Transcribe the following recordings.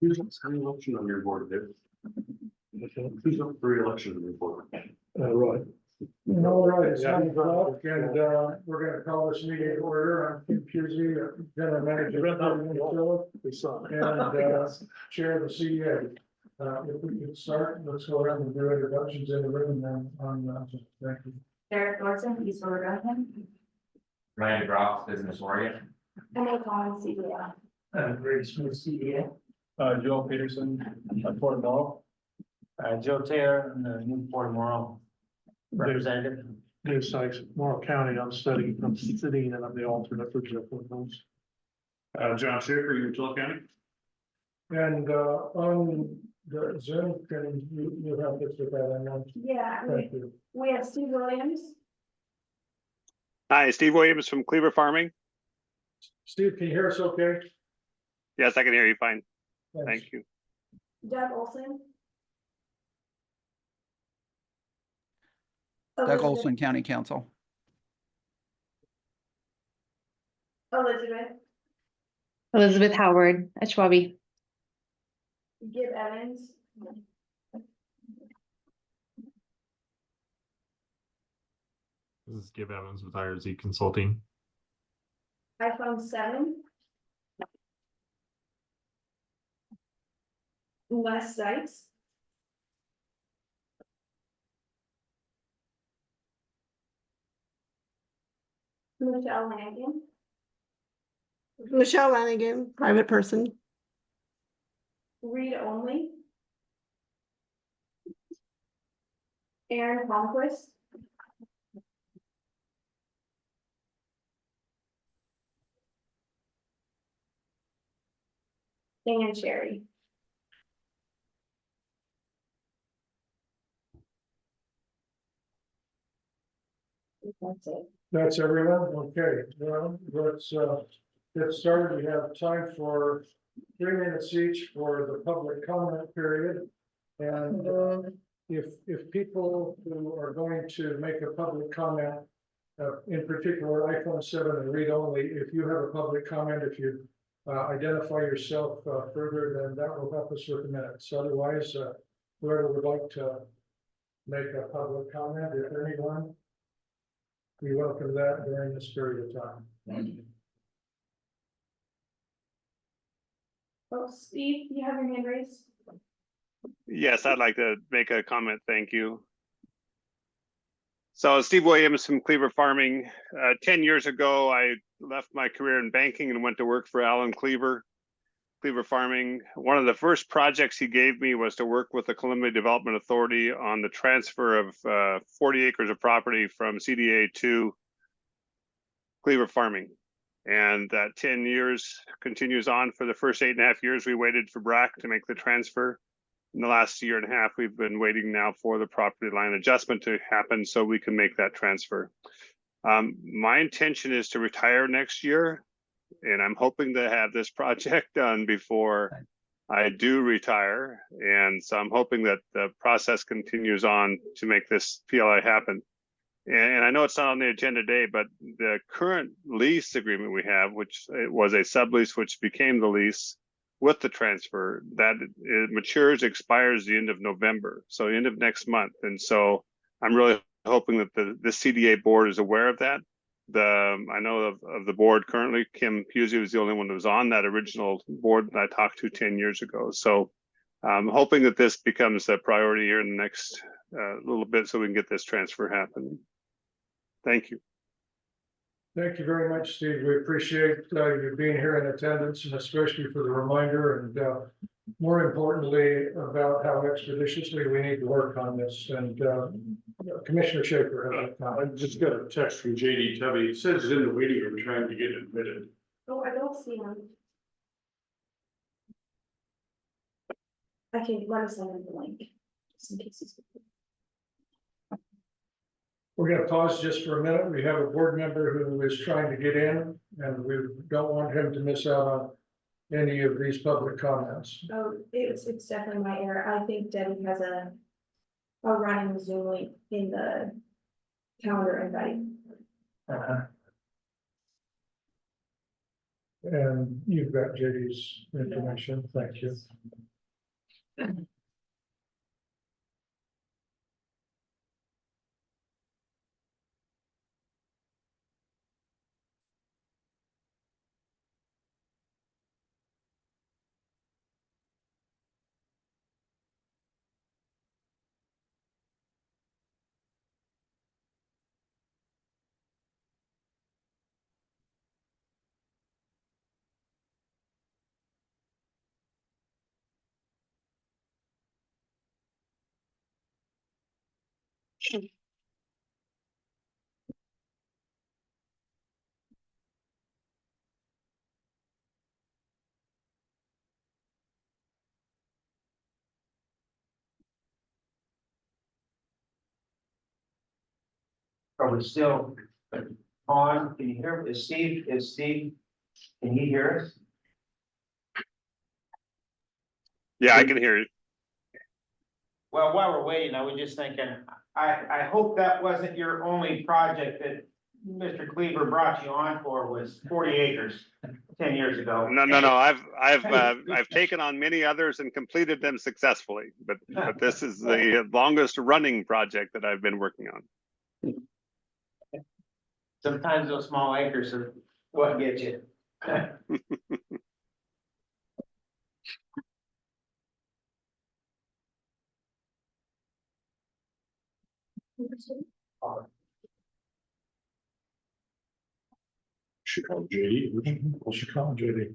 Who's on election on your board, Dave? Who's up for re-election on your board? Right. All right, it's 9 o'clock and we're gonna call this meeting to order. I'm Kim Pusey, General Manager and Chair of the CDA. If we could start, let's go around and do introductions in the room and thank you. Derek Thorson, East Oregon. Ryan Groff, Business Warrior. Emily Collins, CDA. Greg Smith, CDA. Joe Peterson, Port Ball. Joe Taylor, New Port Moral representative. New Sykes, Morrow County, I'm sitting and I'm the alternate for Jeff Woodhouse. John Schaefer, Utah County. And on the Zoom, can you have this with that? And Yeah, thank you. we have Steve Williams. Hi, Steve Williams from Cleaver Farming. Steve, can you hear us okay? Yes, I can hear you fine. Thanks. Thank you. Doug Olson. Doug Olson, County Council. Elizabeth Howard, Ashwabi. Gib Evans. This is Gib Evans with IRZ Consulting. iPhone 7. Les Sykes. Michelle Lanigan. Michelle Lanigan, private person. Read only. Aaron Palmquist. And Sherry. That's it. That's everyone? Okay, well, let's get started. We have time for 3 minutes each for the public comment period. And if people who are going to make a public comment, in particular iPhone 7 and read only, if you have a public comment, if you identify yourself further, then that will help us with the minutes. Otherwise, whoever would like to make a public comment, if anyone, we welcome that during this period of time. Oh, Steve, you have your hand raised? Yes, I'd like to make a comment. Thank you. So Steve Williams from Cleaver Farming. 10 years ago, I left my career in banking and went to work for Alan Cleaver Farming. One of the first projects he gave me was to work with the Columbia Development Authority on the transfer of 40 acres of property from CDA to Cleaver Farming. And that 10 years continues on. For the first 8.5 years, we waited for BRAC to make the transfer. In the last 1.5 years, we've been waiting now for the property line adjustment to happen so we can make that transfer. My intention is to retire next year, and I'm hoping to have this project done before I do retire. And so I'm hoping that the process continues on to make this PLI happen. And I know it's not on the agenda today, but the current lease agreement we have, which it was a sublease, which became the lease with the transfer, that it matures, expires the end of November, so end of next month. And so I'm really hoping that the CDA board is aware of that. I know of the board currently, Kim Pusey was the only one that was on that original board that I talked to 10 years ago. So I'm hoping that this becomes a priority here in the next little bit so we can get this transfer happening. Thank you. Thank you very much, Steve. We appreciate you being here in attendance, and especially for the reminder, and more importantly, about how expeditiously we need to work on this. And Commissioner Schaefer has a comment. I just got a text from JD Tubby. It says it's in the waiting room trying to get admitted. Oh, I don't see him. I can let us send him the link, just in case he's. We're going to pause just for a minute. We have a board member who is trying to get in, and we don't want him to miss out on any of these public comments. Oh, it's definitely my error. I think Debbie has a running Zoom link in the calendar invite. And you've got JD's information, thank you. Are we still on? Can you hear? Is Steve, can he hear us? Yeah, I can hear you. Well, while we're waiting, I was just thinking, I hope that wasn't your only project that Mr. Cleaver brought you on for was 40 acres 10 years ago. No. I've taken on many others and completed them successfully, but this is the longest running project that I've been working on. Sometimes those small acres are what gets you. Should call JD. We should call JD.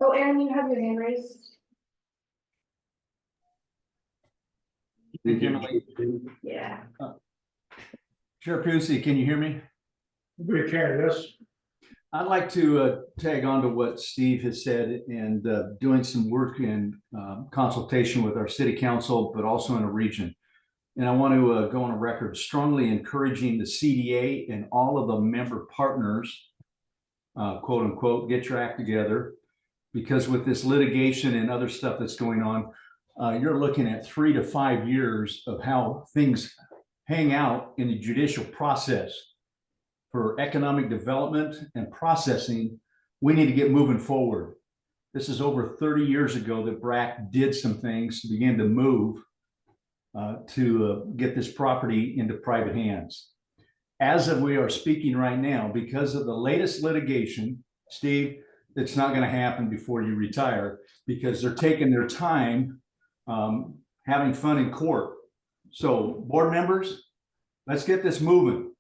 Oh, Aaron, you have your hand raised? Yeah. Chair Pusey, can you hear me? We can, yes. I'd like to tag on to what Steve has said and doing some work in consultation with our city council, but also in a region. And I want to go on a record strongly encouraging the CDA and all of the member partners, quote unquote, get your act together. Because with this litigation and other stuff that's going on, you're looking at 3 to 5 years of how things hang out in the judicial process. For economic development and processing, we need to get moving forward. This is over 30 years ago that BRAC did some things to begin to move to get this property into private hands. As of we are speaking right now, because of the latest litigation, Steve, it's not going to happen before you retire because they're taking their time having fun in court. So board members, let's get this moving.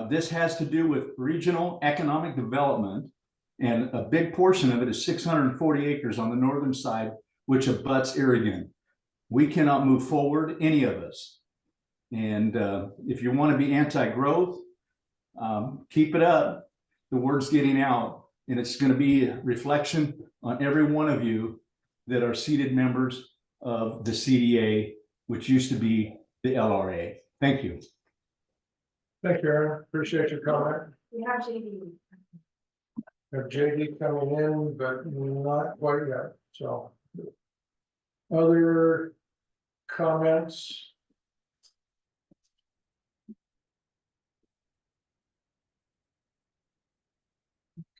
This has to do with regional economic development, and a big portion of it is 640 acres on the northern side, which abuts Oregon. We cannot move forward, any of us. And if you want to be anti-growth, keep it up. The word's getting out, and it's going to be a reflection on every one of you that are seated members of the CDA, which used to be the LRA. Thank you. Thank you, Aaron. Appreciate your comment. We have JD. Have JD coming in, but not quite yet, so. Other comments?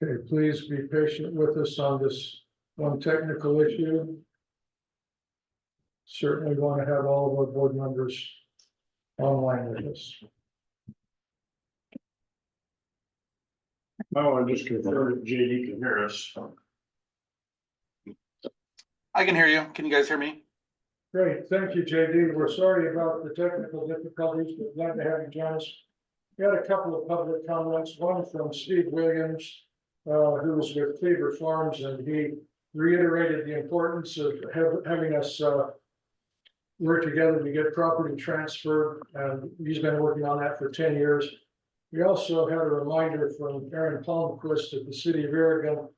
Okay, please be patient with us on this one technical issue. Certainly want to have all of our board members online with us. Oh, I just confirmed that JD can hear us. I can hear you. Can you guys hear me? Great, thank you, JD. We're sorry about the technical difficulties, but glad to have you join us. We had a couple of public comments, one from Steve Williams, who was with Cleaver Farms, and he reiterated the importance of having us work together to get property transferred. And he's been working on that for 10 years. We also had a reminder from Aaron Palmquist at the city of Aragon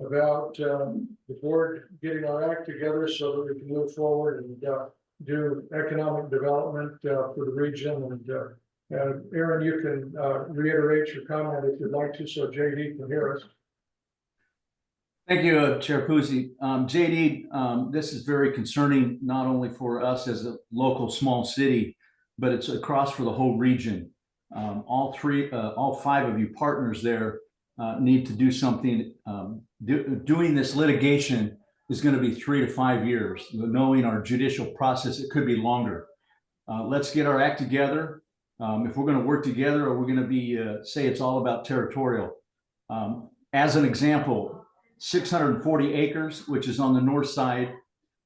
about the board getting our act together so that we can move forward and do economic development for the region. And Aaron, you can reiterate your comment if you'd like to, so JD can hear us. Thank you, Chair Puzzi. JD, this is very concerning, not only for us as a local small city, but it's across for the whole region. All five of you partners there need to do something. Doing this litigation is going to be 3 to 5 years. Knowing our judicial process, it could be longer. Let's get our act together. If we're going to work together, or we're going to be say it's all about territorial. As an example, 640 acres, which is on the north side.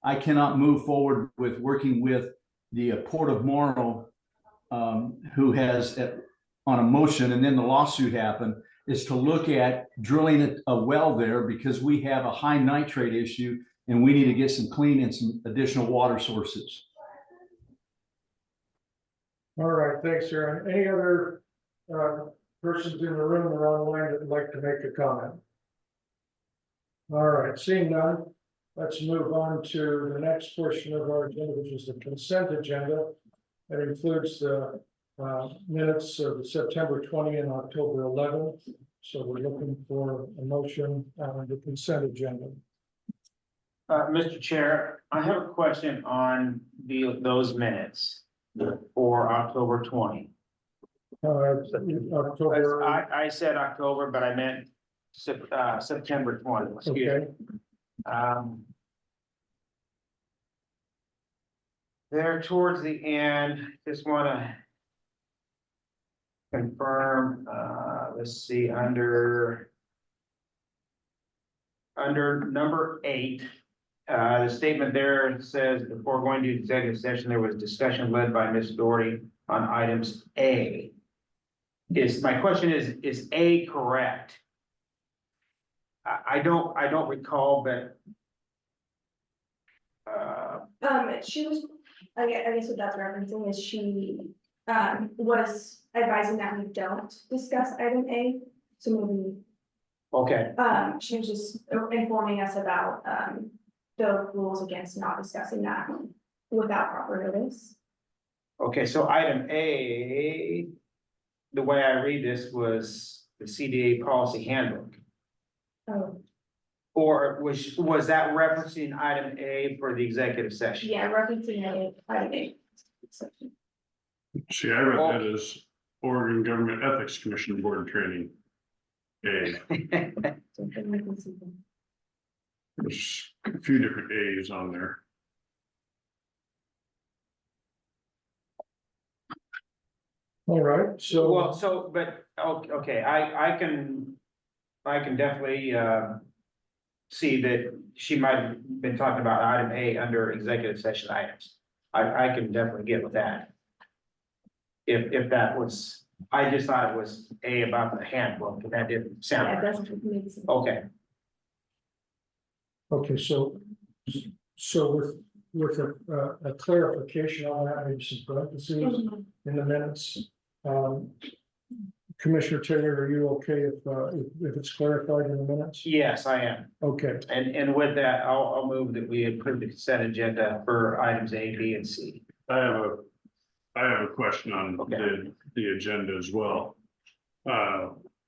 I cannot move forward with working with the Port of Morrow, who has on a motion, and then the lawsuit happened, is to look at drilling a well there because we have a high nitrate issue and we need to get some clean and some additional water sources. All right, thanks, Aaron. Any other persons in the room or online that would like to make a comment? All right, seeing none, let's move on to the next portion of our agenda, which is the consent agenda. That includes the minutes of September 20 and October 11th. So we're looking for a motion on the consent agenda. Mr. Chair, I have a question on those minutes for October 20. October. I said October, but I meant September 20, excuse me. Okay. There towards the end, just want to confirm, let's see, under number 8, the statement there says before going to executive session, there was discussion led by Ms. Doherty on items A. My question is A correct? I don't recall, but she was, I guess what that's referencing is she was advising that we don't discuss item A. So maybe okay, she was just informing us about the rules against not discussing that without proper notice. okay, so item A, the way I read this was the CDA policy handbook. Oh, Or was that referencing item A for the executive session? yeah, referencing item A. See, I read that as Oregon Government Ethics Commission Board Training. There's a few different A's on there. All right, so. Well, but, okay, I can definitely, see that she might have been talking about item A under executive session items. I can definitely get with that. If that was, I just thought it was A about the handbook, and that didn't sound Yeah, it right. doesn't make sense. Okay, Okay, so with a clarification on that, maybe some parentheses in the minutes. Commissioner Taylor, are you okay if it's clarified in the minutes? yes, I am. Okay, And with that, I'll move that we approve the consent agenda for items A, B, and C. I have a question on Okay. the agenda as well.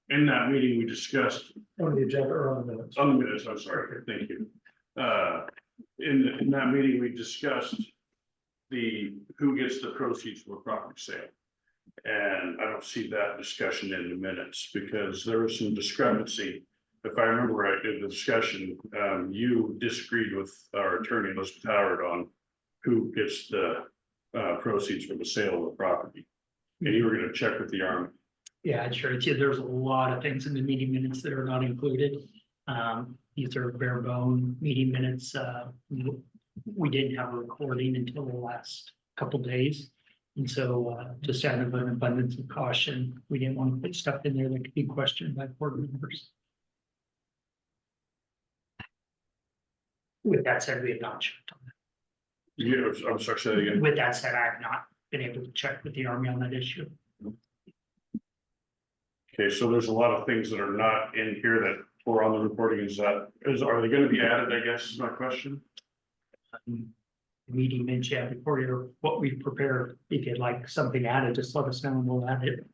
In that meeting, we discussed, on the agenda or on the minutes? on the minutes, I'm sorry, thank you. In that meeting, we discussed who gets the proceeds from a property sale. And I don't see that discussion in the minutes because there was some discrepancy. If I remember right, in the discussion, you disagreed with our attorney, Elizabeth Howard, on who gets the proceeds from the sale of the property. And you were gonna check with the Army. Yeah, sure. There's a lot of things in the meeting minutes that are not included. These are bare bone meeting minutes. We didn't have a recording until the last couple days. And so just out of an abundance of caution, we didn't want to put stuff in there that could be questioned by board members. With that said, we have not checked on that. Yeah, I'm sorry, say that again. With that said, I have not been able to check with the Army on that issue. Okay, so there's a lot of things that are not in here that were on the reporting. Are they gonna be added, I guess is my question? Meeting minutes, yeah, before you're, what we prepared, if you'd like something added, just let us know and we'll add it.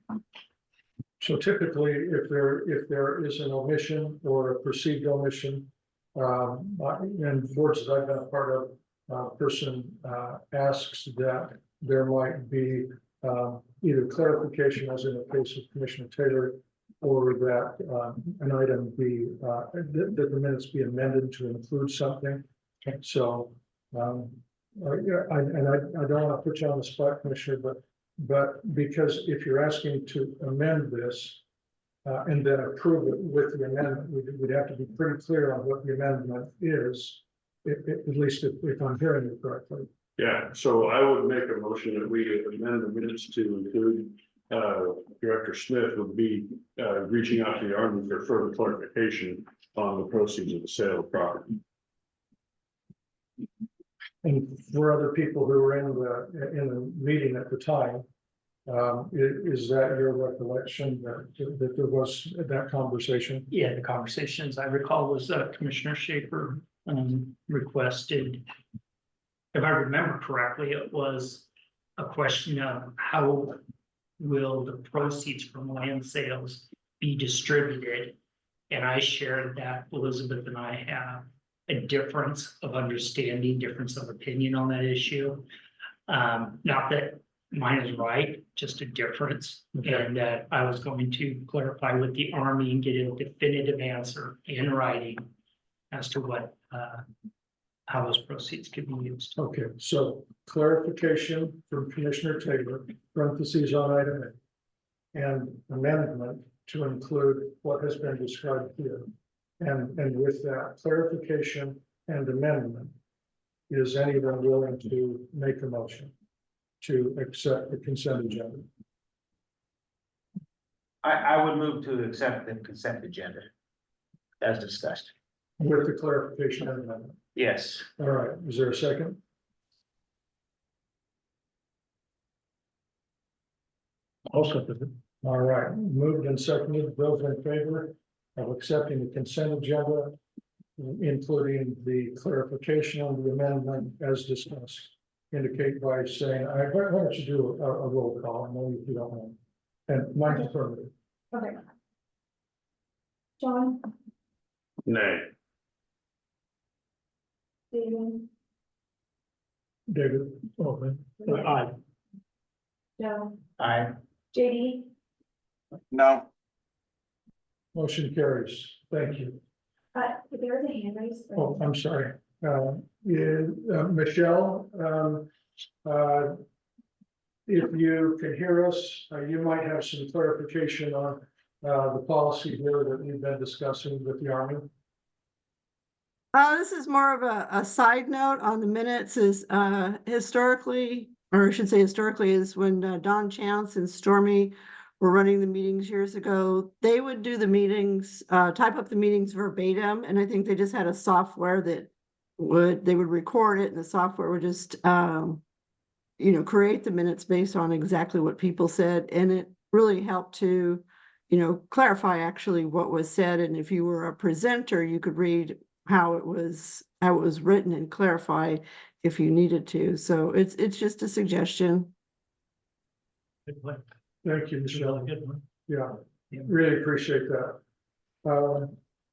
So typically, if there is an omission or a perceived omission, and boards that I've been a part of, person asks that there might be either clarification, as in the case of Commissioner Taylor, or that an item be that the minutes be amended to include something. So yeah, I don't want to put you on the spot, Commissioner, but because if you're asking to amend this and then approve it with the amendment, we'd have to be pretty clear on what the amendment is, at least if I'm hearing you correctly. Yeah, so I would make a motion that we amend the minutes to include Director Smith would be reaching out to the Army for further clarification on the proceeds of the sale of property. And for other people who were in the meeting at the time, is that your recollection that there was that conversation? Yeah, the conversations I recall was Commissioner Schaefer requested. If I remember correctly, it was a question of how will the proceeds from land sales be distributed? And I shared that Elizabeth and I have a difference of understanding, difference of opinion on that issue. Not that mine is right, just a difference. Okay. And that I was going to clarify with the Army and get a definitive answer in writing as to what, how those proceeds could be used. Okay, so clarification from Commissioner Taylor, parentheses on item A, and amendment to include what has been described here. And with that clarification and amendment, is anyone willing to make a motion to accept the consent agenda? I would move to accept the consent agenda as discussed. With the clarification and amendment. Yes. All right, is there a second? Also, all right, moved and seconded, those in favor of accepting the consent agenda, including the clarification on the amendment as discussed, indicate by saying, why don't you do a roll call, and then if you don't know. And Mike affirmative. Okay. John, Nay. David, David, okay. Aye. Joe, Aye. JD, No, Motion carries, thank you. there was a hand raised. Oh, I'm sorry. Michelle, if you can hear us, you might have some clarification on the policy here that we've been discussing with the Army. This is more of a side note on the minutes is historically, or I should say historically, is when Don Chance and Stormy were running the meetings years ago, they would do the meetings, type up the meetings verbatim, and I think they just had a software that they would record it and the software would just create the minutes based on exactly what people said, and it really helped to clarify actually what was said. And if you were a presenter, you could read how it was written and clarify if you needed to. So it's just a suggestion. Thank you, Michelle. Good one. Yeah, really appreciate that. I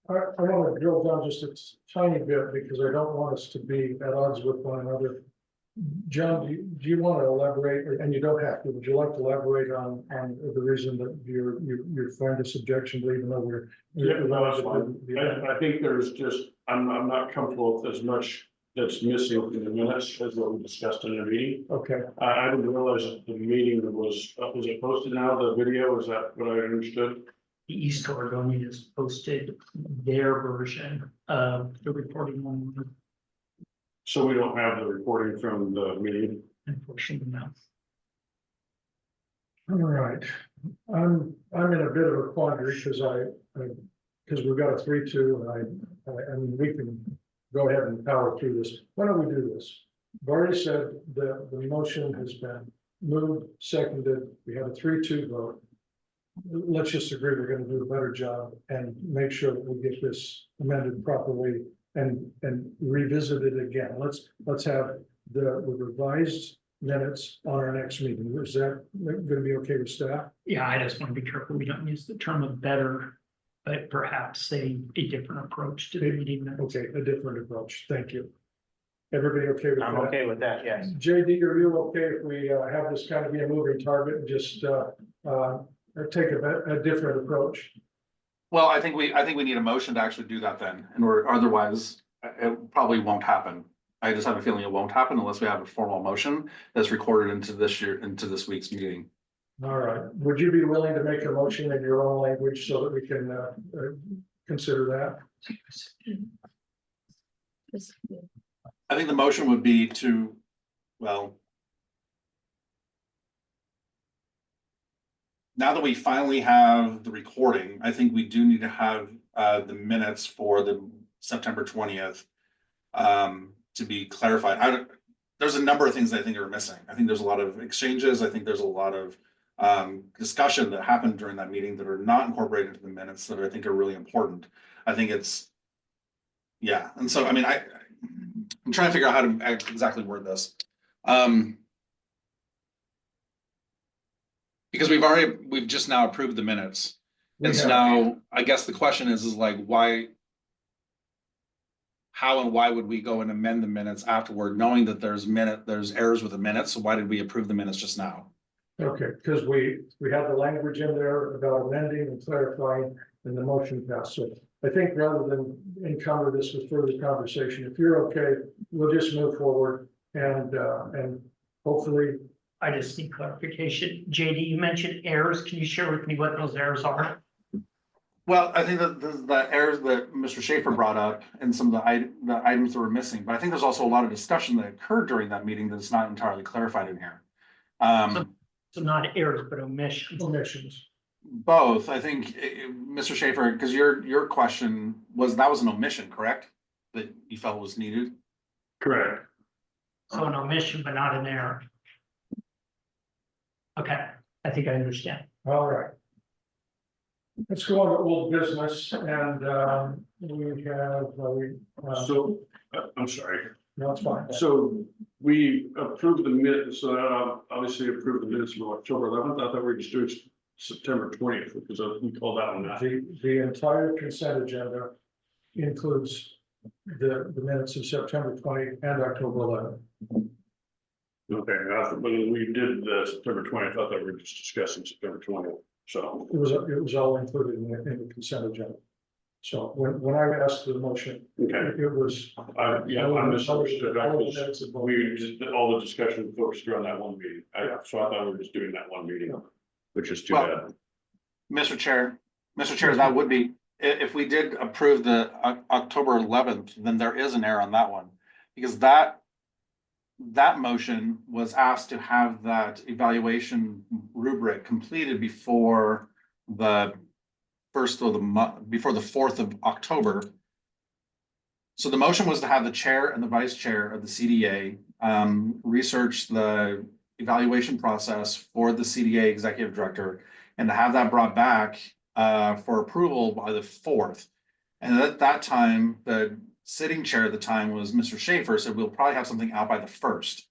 want to drill down just a tiny bit because I don't want us to be at odds with one another. John, do you want to elaborate, and you don't have to, would you like to elaborate on the reason that you're find this objection, even though we're. Yeah, no, that's fine. I think there's just, I'm not comfortable with as much that's missing in the minutes as what we discussed in the meeting. Okay, I didn't realize that the meeting was it posted now, the video, is that what I understood? The East Oregon has posted their version of the reporting on, So we don't have the recording from the meeting. unfortunately, no. all right. I'm in a bit of a quandary because we've got a 3-2 and I mean, we can go ahead and power through this. Why don't we do this? I've already said that the motion has been moved, seconded. We have a 3-2 vote. let's just agree we're gonna do a better job and make sure that we get this amended properly and revisit it again. Let's have the revised minutes on our next meeting. Is that gonna be okay with staff? Yeah, I just want to be careful. We don't use the term of better, but perhaps a different approach to the meeting minutes. Okay, a different approach. Thank you. Everybody okay with that? I'm okay with that, yes. JD, are you okay if we have this kind of be a moving target and just take a different approach? Well, I think we need a motion to actually do that then, and or otherwise it probably won't happen. I just have a feeling it won't happen unless we have a formal motion that's recorded into this week's meeting. All right. Would you be willing to make a motion in your own language so that we can consider that? I think the motion would be to, well, now that we finally have the recording, I think we do need to have the minutes for the September 20th to be clarified. There's a number of things I think are missing. I think there's a lot of exchanges. I think there's a lot of discussion that happened during that meeting that are not incorporated into the minutes that I think are really important. I think it's, yeah. And so, I mean, I'm trying to figure out how to exactly word this. Because we've just now approved the minutes. And so now I guess the question is like, why, how and why would we go and amend the minutes afterward, knowing that there's errors with the minutes? So why did we approve the minutes just now? Okay, because we have the language in there about amending and clarifying and the motion passed. So I think rather than encumber this with further conversation, if you're okay, we'll just move forward and hopefully. I just need clarification. JD, you mentioned errors. Can you share with me what those errors are? Well, I think that the errors that Mr. Schaefer brought up and some of the items that were missing, but I think there's also a lot of discussion that occurred during that meeting that's not entirely clarified in here. So not errors, but omissions. Omissions. Both, I think, Mr. Schaefer, because your question was, that was an omission, correct? That you felt was needed? Correct. So an omission, but not an error. Okay, I think I understand. All right. Let's go on to old business and we have, So, I'm sorry. no, it's fine. So we approved the minutes, so that obviously approved the minutes of October 11th. I thought we were just doing September 20th because we called that one out. The entire consent agenda includes the minutes of September 20 and October 11. Okay, when we did the September 20th, I thought we were just discussing September 20th. So It was all included in the consent agenda. So when I asked for the motion, okay, it was. I misunderstood. All the minutes of both. We just did all the discussion focused around that one meeting. So I thought we were just doing that one meeting, which is too bad. Mr. Chair, that would be, if we did approve the October 11th, then there is an error on that one. Because that motion was asked to have that evaluation rubric completed before the 1st of the month, before the 4th of October. So the motion was to have the chair and the vice chair of the CDA research the evaluation process for the CDA executive director and to have that brought back for approval by the 4th. And at that time, the sitting chair at the time was Mr. Schaefer, said we'll probably have something out by the 1st.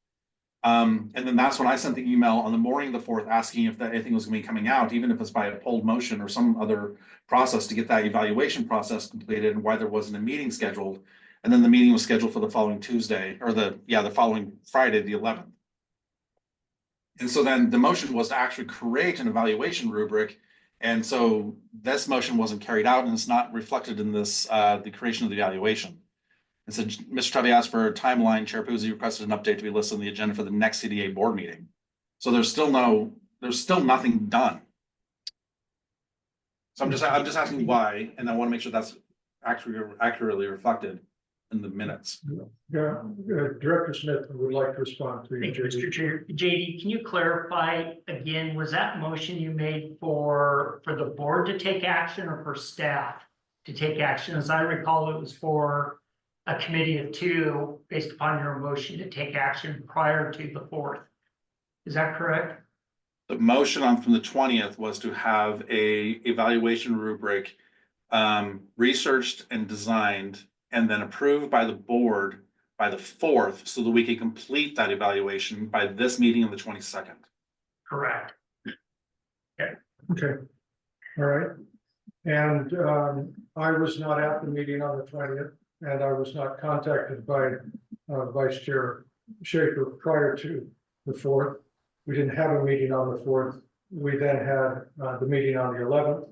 And then that's when I sent the email on the morning of the 4th asking if anything was going to be coming out, even if it's by a polled motion or some other process to get that evaluation process completed and why there wasn't a meeting scheduled. And then the meeting was scheduled for the following Tuesday or the following Friday, the 11th. And so then the motion was to actually create an evaluation rubric. And so this motion wasn't carried out and it's not reflected in this, the creation of the evaluation. And so Mr. Tubby asked for a timeline. Chair Puzzi requested an update to be listed on the agenda for the next CDA board meeting. So there's still nothing done. So I'm just asking why, and I want to make sure that's accurately reflected in the minutes. Yeah, Director Smith would like to respond to you. Thank you, Mr. Chair. JD, can you clarify again, was that motion you made for the board to take action or for staff to take action? As I recall, it was for a committee of 2 based upon your motion to take action prior to the 4th. Is that correct? The motion on from the 20th was to have a evaluation rubric researched and designed and then approved by the board by the 4th, so that we can complete that evaluation by this meeting on the 22nd. Correct. Okay, all right. And I was not at the meeting on the 20th, and I was not contacted by Vice Chair Schaefer prior to the 4th. We didn't have a meeting on the 4th. We then had the meeting on the 11th.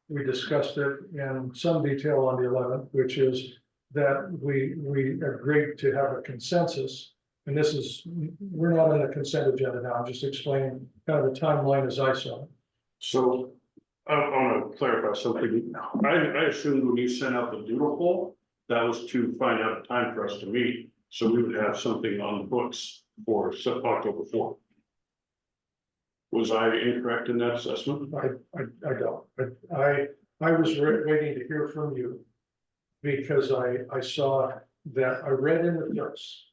We discussed it in some detail on the 11th, which is that we agreed to have a consensus. And this is, we're not on the consent agenda now, I'm just explaining kind of the timeline as I saw it. So I want to clarify something. I assumed when you sent out the doodle poll, that was to find out a time for us to meet. So we would have something on the books for October 4th. Was I incorrect in that assessment? I don't, but I was waiting to hear from you. Because I saw that, I read in the press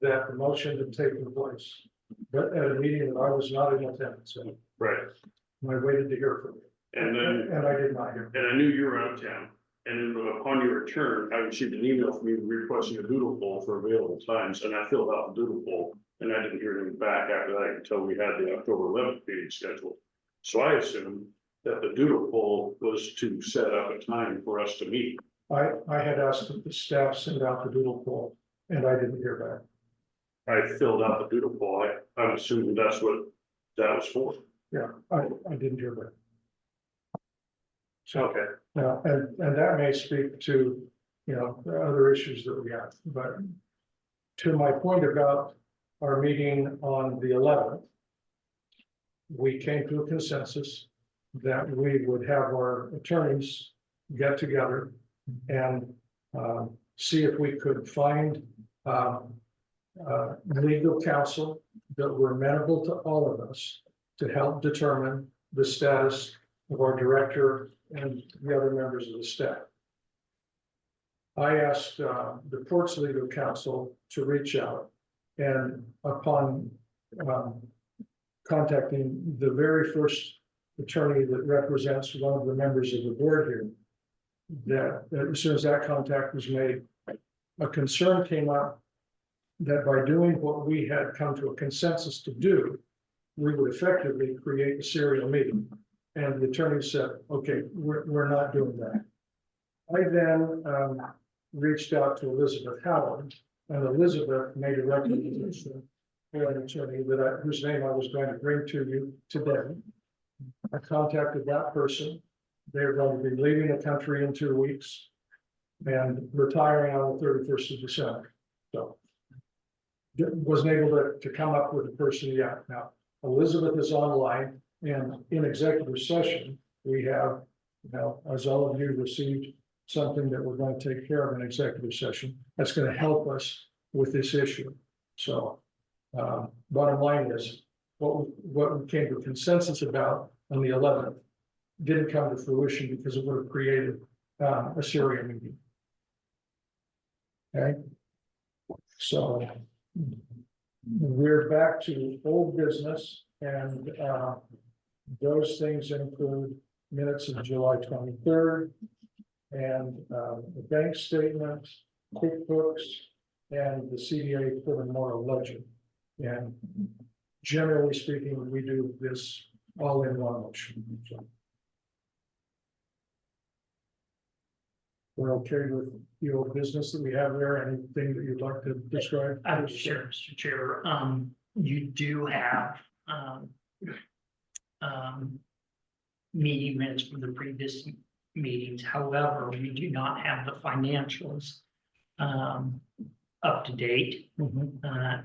that the motion had taken place. But at a meeting that I was not in attendance at. Right. And I waited to hear from you. And then, And I did not hear. and I knew you were out of town. And then upon your return, I received an email from you requesting a doodle poll for available times, and I filled out the doodle poll. And I didn't hear anything back after that until we had the October 11th meeting scheduled. So I assumed that the doodle poll was to set up a time for us to meet. I had asked that the staff send out the doodle poll, and I didn't hear back. I filled out the doodle poll. I'm assuming that's what that was for. Yeah, I didn't hear back. So, Okay. and that may speak to, you know, the other issues that we have, but to my point about our meeting on the 11th, we came to a consensus that we would have our attorneys get together and see if we could find legal counsel that were amenable to all of us to help determine the status of our director and the other members of the staff. I asked the Port's legal counsel to reach out, and upon contacting the very first attorney that represents one of the members of the board here, that as soon as that contact was made, a concern came up that by doing what we had come to a consensus to do, we would effectively create a serial meeting. And the attorney said, okay, we're not doing that. I then reached out to Elizabeth Howard, and Elizabeth made a recommendation for an attorney whose name I was going to bring to you today. I contacted that person. They're going to be leaving the country in 2 weeks and retiring on the 31st of December. So wasn't able to come up with a person yet. Now, Elizabeth is online, and in executive session, we have, you know, as all of you received something that we're going to take care of in executive session. That's going to help us with this issue. So bottom line is what we came to consensus about on the 11th didn't come to fruition because it would have created a serial meeting. Okay. So we're back to old business, and those things include minutes of July 23rd and the bank statement, QuickBooks, and the CDA for the moral ledger. And generally speaking, we do this all in one motion. So we're okay with the old business that we have there. Anything that you'd like to describe? Sure, Mr. Chair. You do have meeting minutes from the previous meetings. However, we do not have the financials up to date.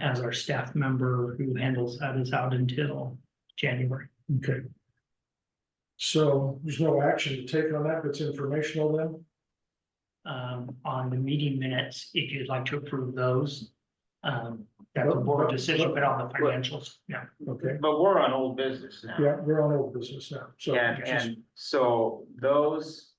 As our staff member who handles that is out until January. Okay. So there's no action to take on that, but it's informational then? On the meeting minutes, if you'd like to approve those. That's a board decision, but on the financials, yeah. Okay, But we're on old business now. yeah, we're on old business now, so. And so those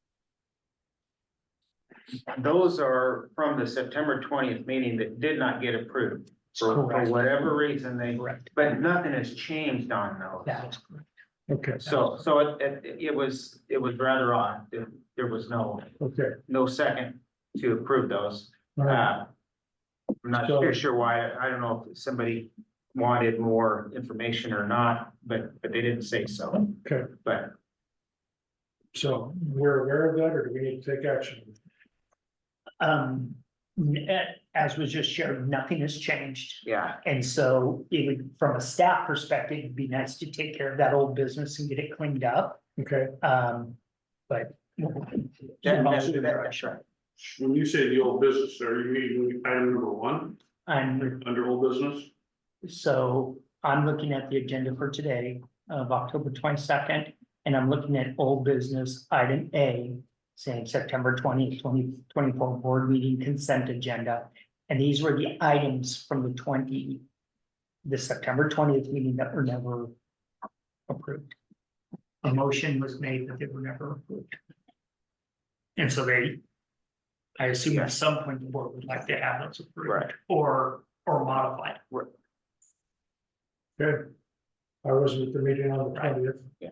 are from the September 20th meeting that did not get approved. For Correct. whatever reason, they, Correct. but nothing has changed on those. That is correct. Okay, So it was rather odd. There was okay. no second to approve those. All right. I'm not So- sure why. I don't know if somebody wanted more information or not, but they didn't say so. Okay, But so we're aware of that, or do we need to take action? As was just shared, nothing has changed. yeah, And so it would, from a staff perspective, it'd be nice to take care of that old business and get it cleaned up. Okay, But. that's right. When you say the old business, are you meaning item number one I'm, under old business? so I'm looking at the agenda for today of October 22nd, and I'm looking at old business item A, saying September 20th, 2024 board meeting consent agenda. And these were the items from the September 20th meeting that were never approved. A motion was made, but they were never approved. And so I assume at some point the board would like to have those approved. Right. Or modified. okay. I wasn't at the meeting on the 20th. Yeah.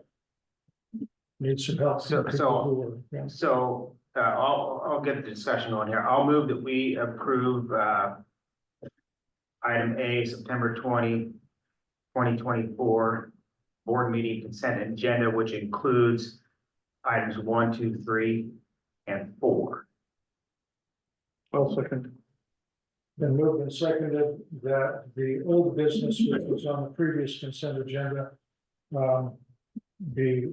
Need some help. from people who were- yeah. So I'll get the discussion on here. I'll move that we approve item A, September 2024 board meeting consent agenda, which includes items 1, 2, 3, and 4. Well, second. Been moved and seconded that the old business, which was on the previous consent agenda, has been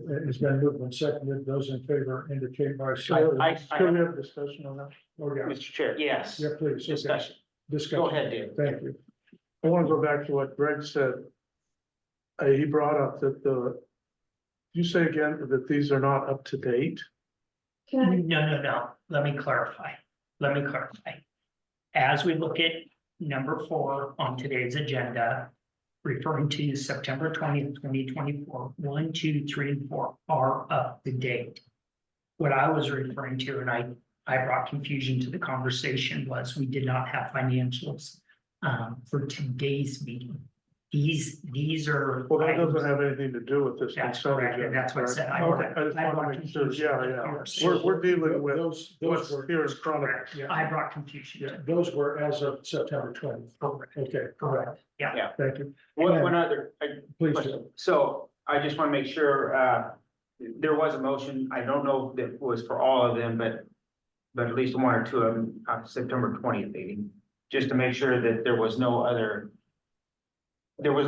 moved and seconded. Those in favor indicate by saying. Can we have discussion on that? Oh, yeah. Mr. Chair, yes. Yeah, please. Okay. Discussion. Discussion. Go ahead, Dave. Thank you. I want to go back to what Greg said. He brought up that you say again that these are not up to date? No. Let me clarify. As we look at number 4 on today's agenda, referring to September 20th, 2024, 1, 2, 3, and 4 are up to date. What I was referring to, and I brought confusion to the conversation, was we did not have financials for today's meeting. These are. Well, that doesn't items- have anything to do with this. That's consent correct, and agenda, that's what I said. right? Okay, I just want to make sure, we're dealing with Those what's were. here in front of us. Yeah. I brought confusion. Yeah, those were as of September 20th. Correct. Okay, correct. Yeah. Thank you. One other, Please do. so I just want to make sure, there was a motion. I don't know if it was for all of them, but at least 1 or 2 of them, September 20th meeting, just to make sure that there was no other. There was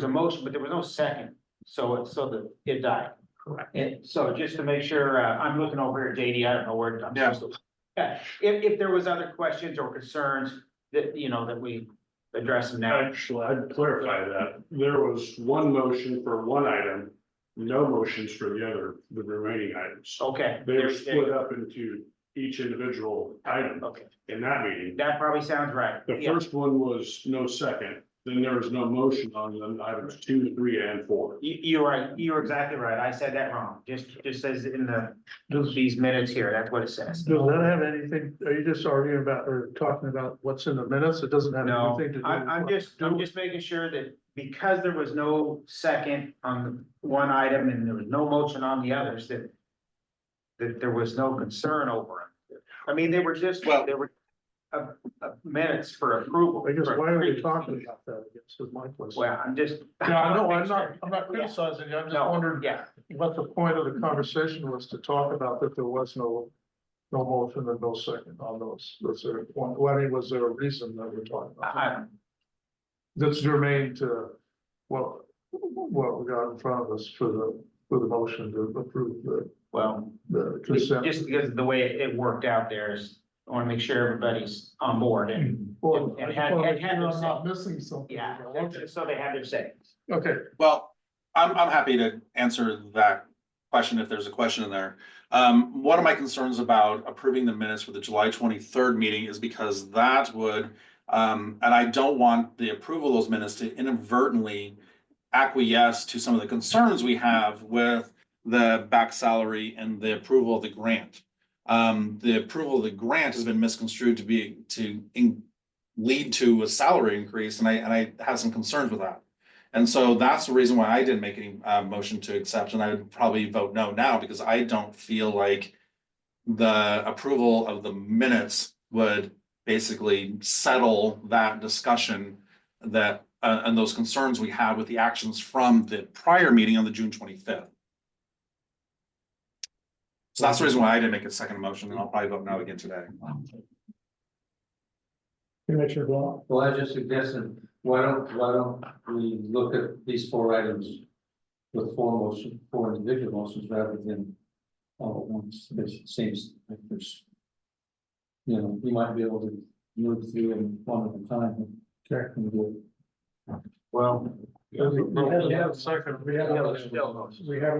a motion, but there was no second, so that it died. Correct. And so just to make sure, I'm looking over at JD, I don't know where I'm Yeah. supposed to. Yeah, if there was other questions or concerns that, that we address them now. Actually, I'd clarify that. There was one motion for one item, no motions for the remaining items. Okay. They were split up into each individual item Okay, in that meeting. that probably sounds right. The Yeah. first one was no second, then there was no motion on the items 2, 3, and 4. You're right, you're exactly right. I said that wrong. Just says in these minutes here, that's what it says. Does that have anything, are you just arguing about or talking about what's in the minutes? It doesn't have No, anything to do. I'm with just making sure that because there was no second on one item and there was no motion on the others, that there was no concern over them. I mean, they were just, Well- they were minutes for approval. I guess for why are we previous talking meetings. about that? I guess is my question. Well, I'm just. Yeah, no, I'm not criticizing you. I'm just No, wondering yeah, what the point of the conversation was to talk about that there was no motion and no second on those. Was there a point, well, I mean, was there a reason that we're talking about? I, That's germane to what we got in front of us for the motion to approve well, the consent. just because of the way it worked out there is, I want to make sure everybody's on board and, Well, I and just wanna make had sure their I'm not say. missing something. Yeah, Okay, so they had their say. okay. Well, I'm happy to answer that question if there's a question in there. One of my concerns about approving the minutes for the July 23rd meeting is because that would, and I don't want the approval of those minutes to inadvertently acquiesce to some of the concerns we have with the back salary and the approval of the grant. The approval of the grant has been misconstrued to lead to a salary increase, and I have some concerns with that. And so that's the reason why I didn't make any motion to accept, and I would probably vote no now, because I don't feel like the approval of the minutes would basically settle that discussion that and those concerns we had with the actions from the prior meeting on the June 25th. So that's the reason why I didn't make a second motion, and I'll probably vote no again today. Commissioner Blunt, Well, I just suggested, why don't we look at these 4 items with 4 individual motions rather than all at once? It seems like there's, you might be able to move through them one at a time. Okay. And do Well, we have a second. we have a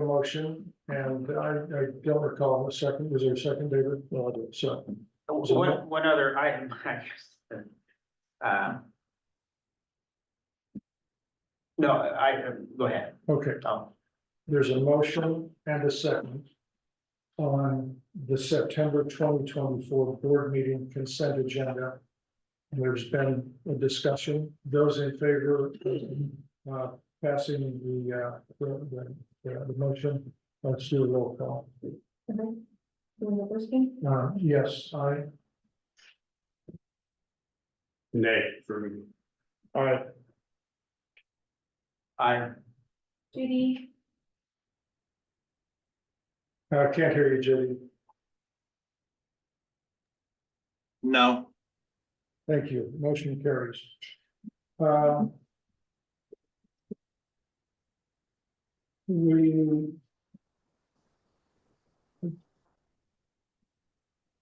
motion, and I don't recall a second. Was there a second, David? No, I did. So, one other item, I guess. No, go ahead. okay, Oh, there's a motion and a second on the September 2024 board meeting consent agenda. There's been a discussion. Those in favor of passing the motion, let's do a roll call. Yes, Nay, for me. I, Judy, can't hear you, Judy. No. Thank you. Motion carries.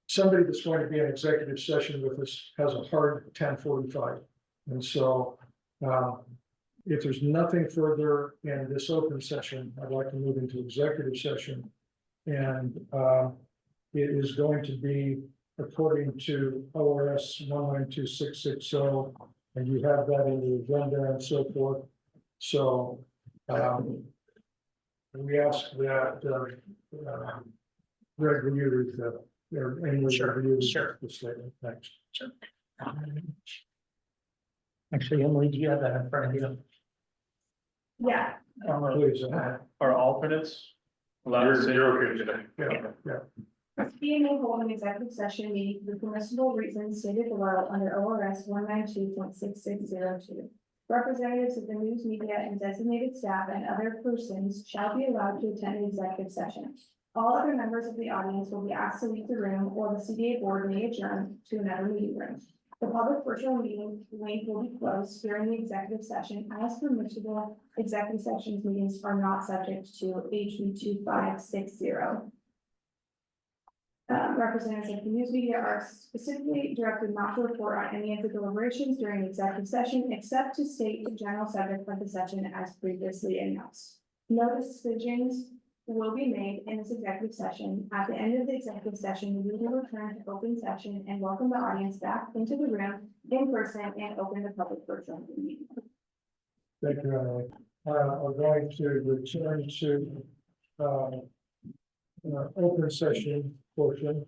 Somebody that's going to be in executive session with us has a hard 10:45. And so if there's nothing further in this open session, I'd like to move into executive session. And it is going to be according to ORS 192.660, and you have that in the agenda and so forth. So we ask that Greg, will you read the, or anyone Sure. the statement? Thanks. Sure. Actually, Emily, do you have that in front of you? yeah, Please. Are alternates allowed to say? You're okay today. Yeah. CDA will hold an executive session meeting for permissible reasons stated below under ORS 192.6602. Representatives of the news media and designated staff and other persons shall be allowed to attend the executive session. All other members of the audience will be asked to leave the room, or the CDA board may adjourn to another meeting room. The public virtual meeting link will be closed during the executive session, as permissible executive sessions meetings are not subject to HB 2560. Representatives of the news media are specifically directed not to report on any of the deliberations during the executive session, except to state the general subject of the session as previously announced. No decisions will be made in this executive session. At the end of the executive session, we will return to open session and welcome the audience back into the room in person and open the public virtual meeting. Thank you, Emily. We're going to return to open session portion.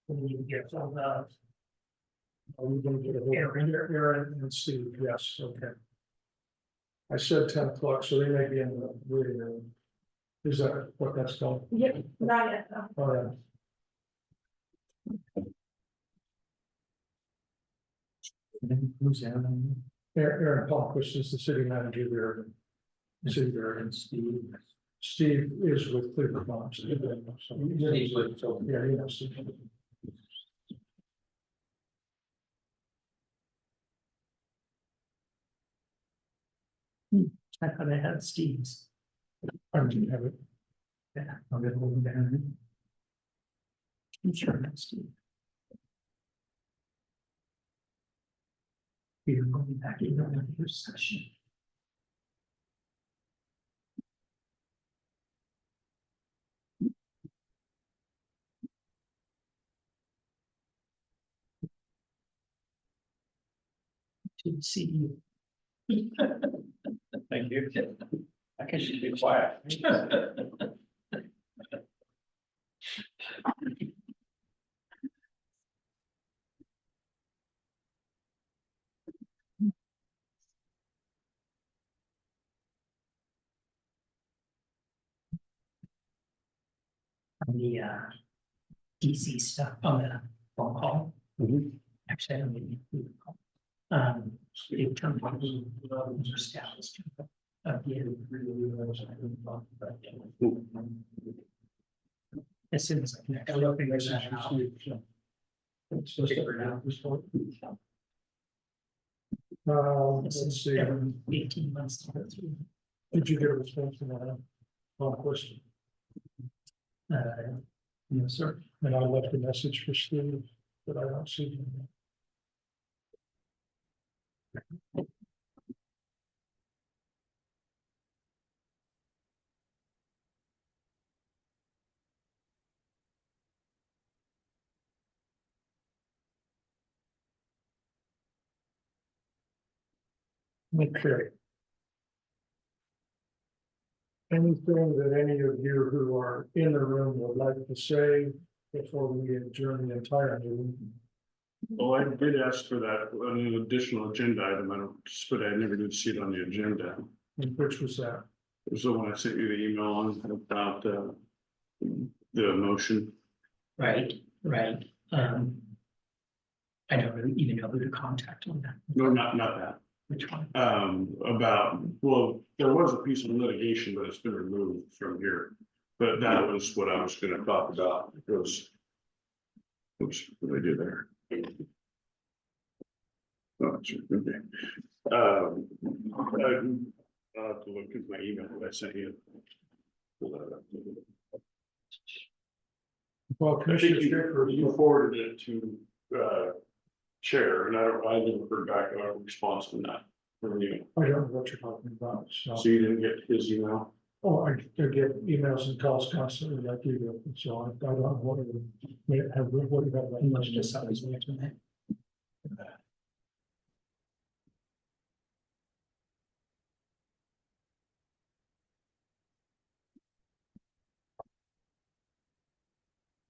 We get on that. Are we going to get Aaron and Steve? Yes, okay. I said 10 o'clock, so they may be in the waiting room. Is that what that's called? Yep, not yet. though. All right. Who's Aaron? Aaron Palmquist is the city manager there. City there, and Steve is with Cleveland Farms. He's with, so Yeah, he knows. I thought I had Steve's. I didn't have it. Yeah, I'll get hold of Aaron. I'm sure that's Steve. We're going back in another session. To see you. thank you. I guess you'd be quiet. the DC stuff on the phone call. Mhm. Actually, I don't even know who to call. It turned out your staff was too. As soon as I connect, I'll figure that out. It's just Figure it out. This Let's is see, 18 months to go through. did you get a response from that? One question, Yes, sir. and I left a message for Steve, but I don't see him. Okay. Anything that any of you who are in the room would like to say before we adjourn the entire meeting? Well, I did ask for that, an additional agenda item, I don't, but I never did see it on the agenda. And which was that? It was the one I sent you the email on about, the motion. Right, right. I don't really even know who to contact on that. No, not that. Which one? About, well, there was a piece of litigation, but it's been removed from here. But that was what I was gonna talk about, because. Oops, what did I do there? Oh, that's right, okay. I'll have to look at my email that I sent you. Well, I Commissioner think Schaefer, you forwarded it to, Chair, and I never heard back a response from that. From you. I don't know what you're talking about, so. So you didn't get his email? Oh, I get emails and calls constantly like you do, so I don't know what you have, what you have. Unless just somebody's way to it.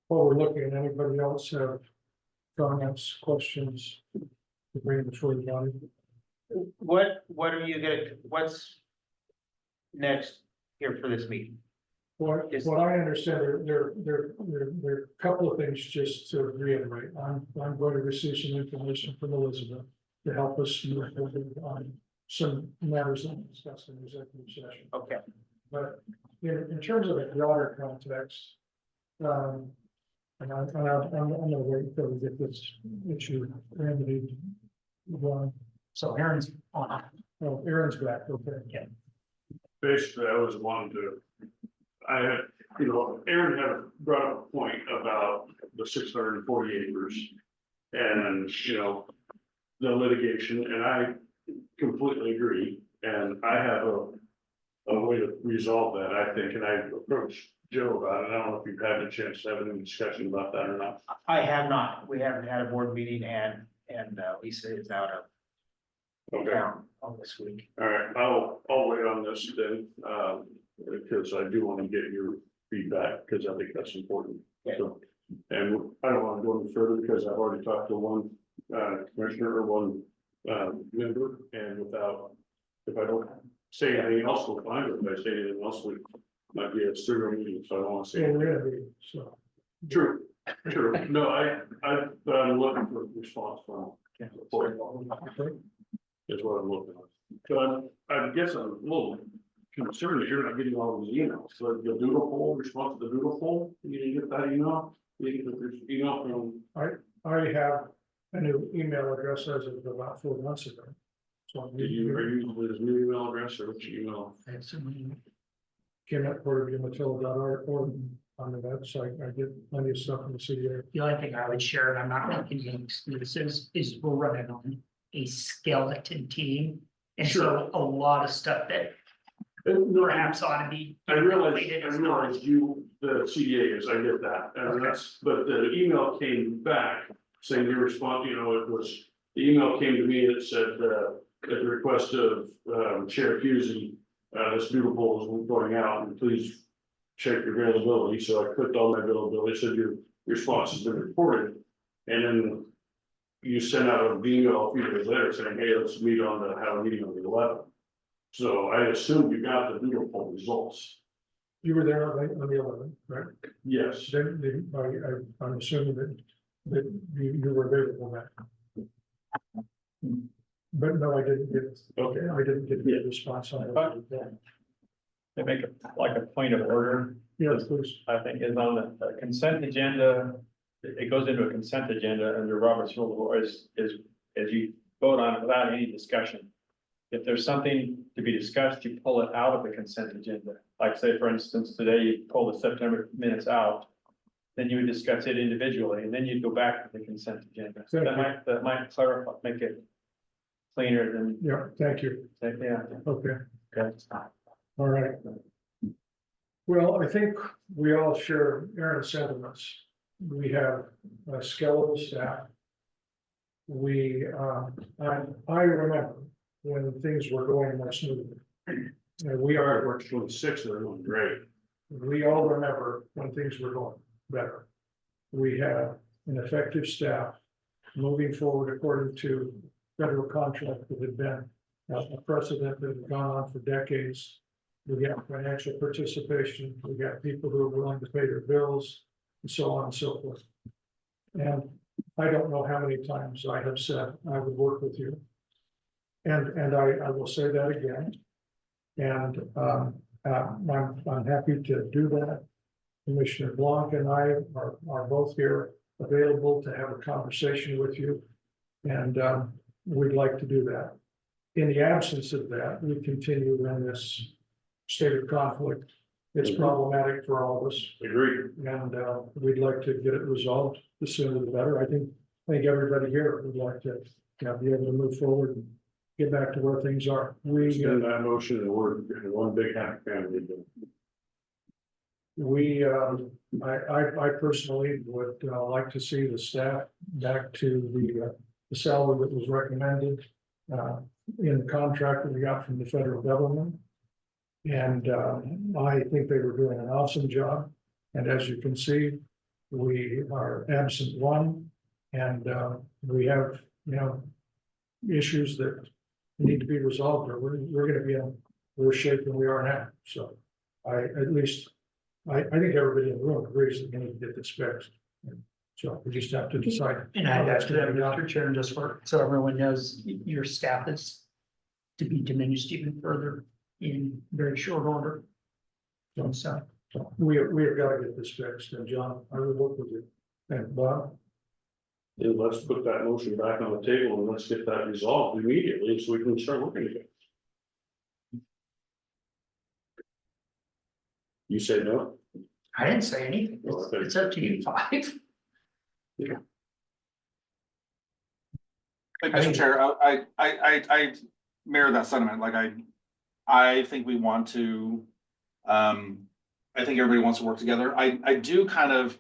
While we're looking, anybody else have comments, questions to bring before the body? What are you gonna, what's next here for this meeting? What I understand, there are a couple of things just to reiterate. I'm going to receive some information from Elizabeth to help us move forward on some matters that we discussed in executive session. Okay, But in terms of a broader context, and I'm gonna wait until we get this issue remedied. So Aaron's on. Oh, Aaron's back, okay. Yeah. Basically, I was wanting to. I had, Aaron had brought up a point about the 640 acres. And, the litigation, and I completely agree, and I have a way to resolve that, I think, and I approached Joe about it. I don't know if you've had a chance to have any discussion about that or not. I have not, we haven't had a board meeting and Lisa is out of Okay, town on this week. all right, I'll wait on this then, because I do want to get your feedback, because I think that's important. So, and I don't want to go any further because I've already talked to one commissioner or one member, and if I don't say anything else, we'll find it. If I say anything else, we might be a serial meeting, so I don't want to say. And really, so. True. No, but I'm looking for a response from. Is what I'm looking at. So I guess I'm a little concerned that you're not getting all these emails. So the doodle poll, response to the doodle poll, you didn't get that email? You didn't get this email from, I have a new email address as of about 4 months ago. So are you using his new email address or which email? I have so many. Kim at porterviewmatilda.org or on the website. I get plenty of stuff from the CDA. The only thing I would share, and I'm not making any excuses, is we're running on a skeleton team. And so a lot of stuff that perhaps ought to be. I realize completed you, the CDA is, I get that, and that's, but the email came back saying your response, the email came to me that said, at the request of, Chair Cusey, this doodle poll is going out, and please check your availability, so I clicked on my availability, said your response has been reported, and then you sent out an email a few days later saying, hey, let's meet have a meeting on the 11th. So I assumed you got the doodle poll results. You were there on the 11th, right? Yes, I'm assuming that you were available then. But no, I didn't get, okay. I didn't get the response on that. To make it like a point of order, Yes, please. I think is on the consent agenda. It goes into a consent agenda under Robert's Rule of Order is as you vote on it without any discussion. If there's something to be discussed, you pull it out of the consent agenda. Like say, for instance, today you pull the September minutes out, then you would discuss it individually, and then you'd go back to the consent agenda. So that might clarify, make it cleaner than, Yeah, thank you. yeah. Okay, Okay. all right. Well, I think we all share Aaron's sentiments. We have a skeletal staff. I remember when things were going more smoothly. And we are, We're 26, they're doing great. we all remember when things were going better. We have an effective staff moving forward according to federal contract that had been a precedent that had gone on for decades. We got financial participation, we got people who are willing to pay their bills, and so on and so forth. And I don't know how many times I have said I would work with you. And I will say that again. And I'm happy to do that. Commissioner Blanc and I are both here available to have a conversation with you. And we'd like to do that. In the absence of that, we continue in this state of conflict. It's problematic for all of us. Agreed. And we'd like to get it resolved the sooner the better. I think everybody here would like to be able to move forward and get back to where things are. Extend that motion and we're one big happy family. I personally would like to see the staff back to the salary that was recommended in the contract that we got from the federal government. And I think they were doing an awesome job. And as you can see, we are absent one, and we have, issues that need to be resolved, or we're going to be in worse shape than we are now. So I think everybody in the room agrees that we need to get this fixed. So we just have to decide. And I'd ask that, Mr. Chair, just so everyone knows, your staff is to be diminished even further in very short order. So We have got to get this fixed, and John, I will work with you. And Bob? Yeah, let's put that motion back on the table and let's get that resolved immediately so we can start looking again. You said no? I didn't say anything. It's up to you five. Mr. Chair, I mirror that sentiment. Like I think we want to, I think everybody wants to work together. I do kind of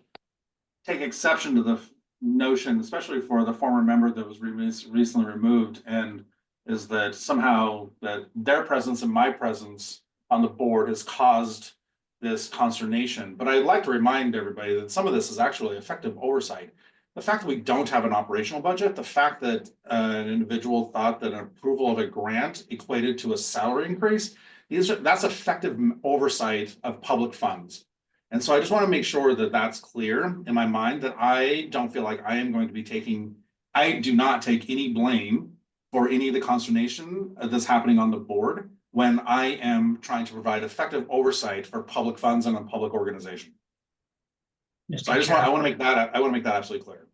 take exception to the notion, especially for the former member that was recently removed, and is that somehow that their presence and my presence on the board has caused this consternation. But I'd like to remind everybody that some of this is actually effective oversight. The fact that we don't have an operational budget, the fact that an individual thought that an approval of a grant equated to a salary increase, that's effective oversight of public funds. And so I just want to make sure that that's clear in my mind, that I don't feel like I am going to be I do not take any blame for any of the consternation that's happening on the board when I am trying to provide effective oversight for public funds and a public organization. So I want to make that absolutely clear.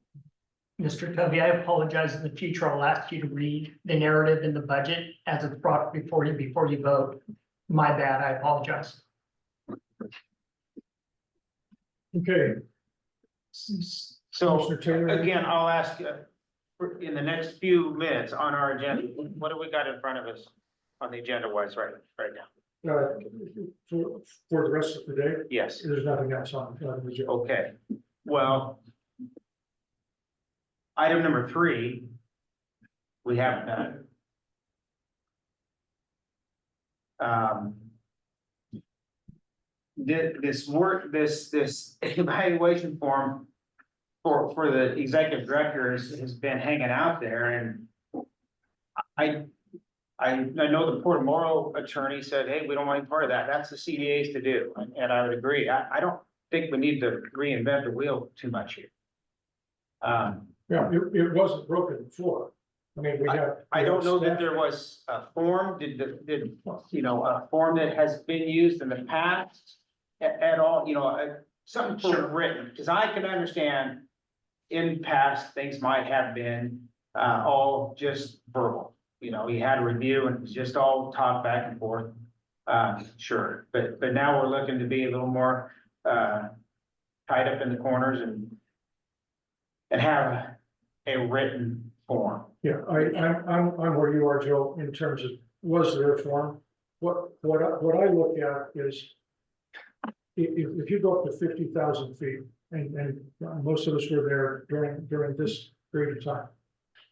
Mr. Covey, I apologize. In the future, I'll ask you to read the narrative in the budget as it's brought before you vote. My bad, I apologize. Okay. So Mr. Taylor? again, I'll ask in the next few minutes on our agenda, what do we got in front of us on the agenda wise right now? For the rest of the day, Yes. there's nothing else on the agenda. Okay, well, item number 3, we haven't done. This evaluation form for the executive director has been hanging out there, and I know the Port Morrow attorney said, hey, we don't want any part of that. That's the CDA's to do, and I would agree. I don't think we need to reinvent the wheel too much here. Yeah, it wasn't broken before. I mean, we have. I don't know that there was a form, a form that has been used in the past at all, something for written, because I can understand in past, things might have been, all just verbal. He had a review and it was just all talk back and forth. Sure, but now we're looking to be a little more, tied up in the corners and have a written form. Yeah, I'm where you are, Joe, in terms of, was there a form? What I look at is, if you go up to 50,000 feet, and most of us were there during this period of time.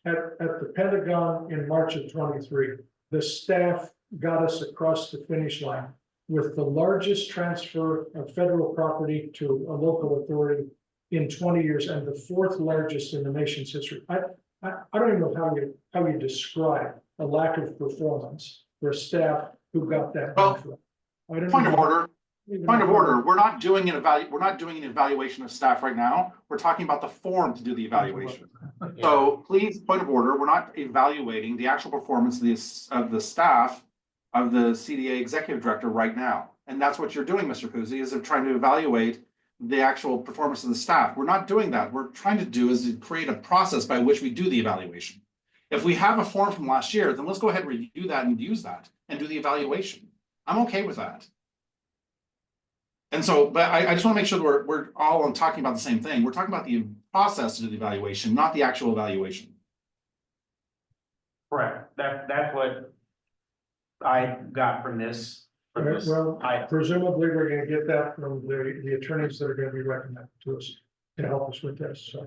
At the Pentagon in March of 23, the staff got us across the finish line with the largest transfer of federal property to a local authority in 20 years, and the fourth largest in the nation's history. I don't even know how you describe a lack of performance for a staff who got that. Well, point of order. Point of order, we're not doing an evaluation of staff right now. We're talking about the form to do the evaluation. So please, point of order, we're not evaluating the actual performance of the staff of the CDA executive director right now. And that's what you're doing, Mr. Kuzi, is of trying to evaluate the actual performance of the staff. We're not doing that. We're trying to do is to create a process by which we do the evaluation. If we have a form from last year, then let's go ahead and review that and use that and do the evaluation. I'm okay with that. And so, but I just want to make sure that we're all talking about the same thing. We're talking about the process to do the evaluation, not the actual evaluation. Correct. That's what I got from this. Well, presumably we're gonna get that from the attorneys that are gonna be recommended to us to help us with this, so.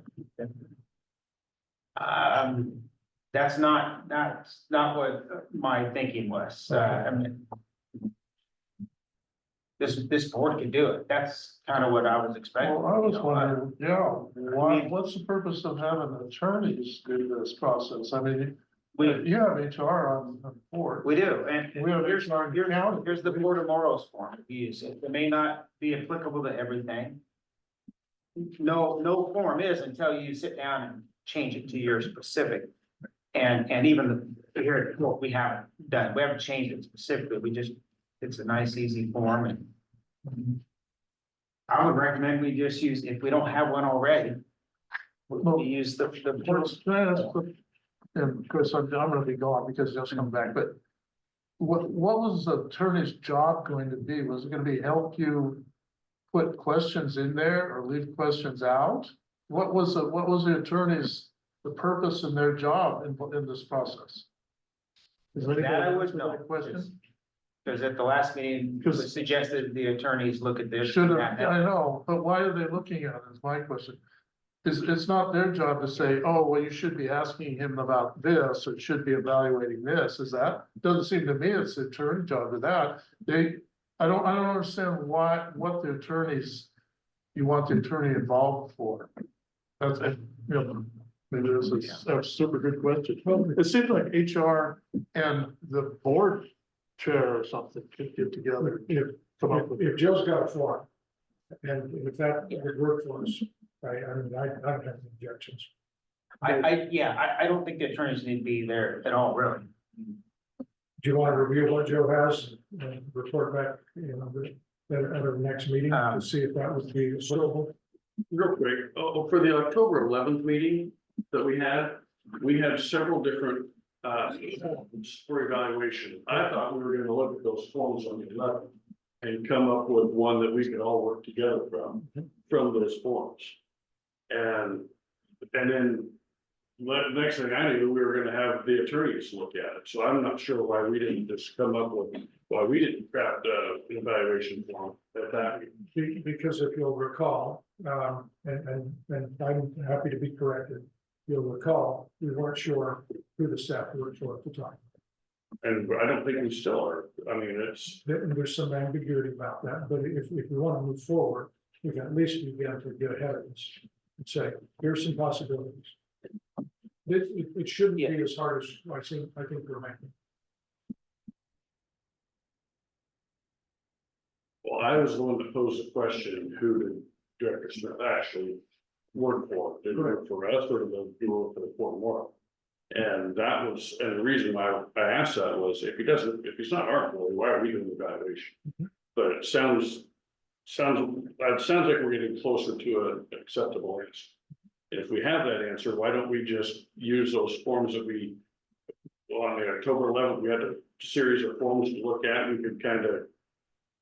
That's not what my thinking was. I mean, this board can do it. That's kind of what I was expecting. Well, I was wondering, what's the purpose of having attorneys do this process? I mean, you have HR on the board. We do, and We have here's HR in county. here's the Board of Morals form we use. It may not be applicable to everything. No form is until you sit down and change it to your specific. And even here, what we haven't done, we haven't changed it specifically. It's a nice, easy form, and I would recommend we just use, if we don't have one already, we use the. And of course, I'm gonna be gone because they'll come back, but what was the attorney's job going to be? Was it gonna be help you put questions in there or leave questions out? What was the attorney's, the purpose in their job in this process? That I would know. Question? Because at the last meeting, it was suggested the attorneys look at this. Should have, I know, but why are they looking at it is my question. It's not their job to say, oh, well, you should be asking him about this, or should be evaluating this, is that? Doesn't seem to me it's the attorney's job to that. I don't understand what the attorneys, you want the attorney involved for. That's, maybe this is a super good question. Well, it seems like HR and the board chair or something could get together. If Joe's got a form, and if that would work for us, I don't have any objections. I don't think the attorneys need to be there at all, really. Do you want to review what Joe has and report back, at our next meeting to see if that would be suitable? Real quick, for the October 11th meeting that we had several different forms for evaluation. I thought we were going to look at those forms on the 11th and come up with one that we could all work together from those forms. And then next thing I knew, we were going to have the attorneys look at it. So I'm not sure why we didn't just come up with, why we didn't craft an evaluation form at that meeting. Because if you'll recall, and I'm happy to be corrected, you'll recall, we weren't sure who the staff worked for at the time. And I don't think we still are. I mean, There's some ambiguity about that, but if we want to move forward, we can at least begin to get ahead of this and say, here's some possibilities. It shouldn't be as hard as I think we're making. Well, I was the one that posed the question, who did Director Smith actually work for? Did he work for us or did he work for the Port Moore? And that was, and the reason why I asked that was if he's not our employee, why are we doing the evaluation? But it sounds like we're getting closer to an acceptable answer. If we have that answer, why don't we just use those forms that on the October 11th, we had a series of forms to look at, we could kind of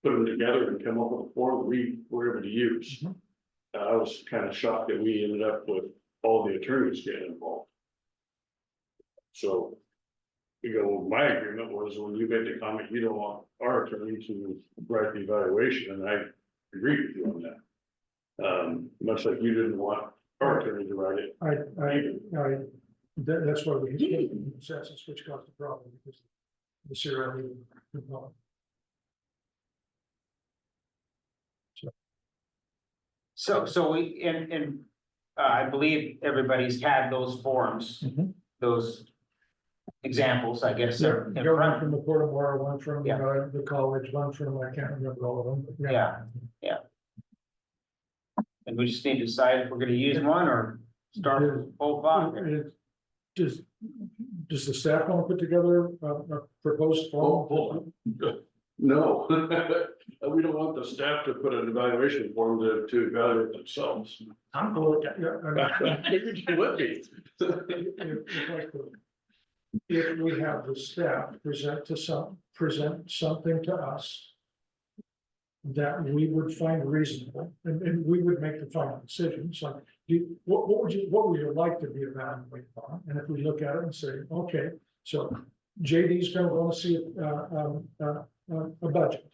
put them together and come up with a form that we were able to use. I was kind of shocked that we ended up with all the attorneys getting involved. So, my agreement was when you made the comment, you don't want our attorney to write the evaluation, and I agree with you on that. Much like you didn't want our attorney to write it. That's why we hit the consensus, which caused the problem, because the CRA component. So we, I believe everybody's had those forms, those examples, I guess. Yeah, in one front. from the Port of Moore, one from Yeah. the college, one from, I can't remember all of them. But Yeah. And we just need to decide if we're gonna use one or start with both off. Does the staff want to put together a proposed form? No, we don't want the staff to put an evaluation form to evaluate themselves. I'm cool with that. I figured you would be. If we have the staff present something to us that we would find reasonable, and we would make the final decisions, like, what would you like to be evaluated on? And if we look at it and say, okay, so JD's gonna want to see a budget.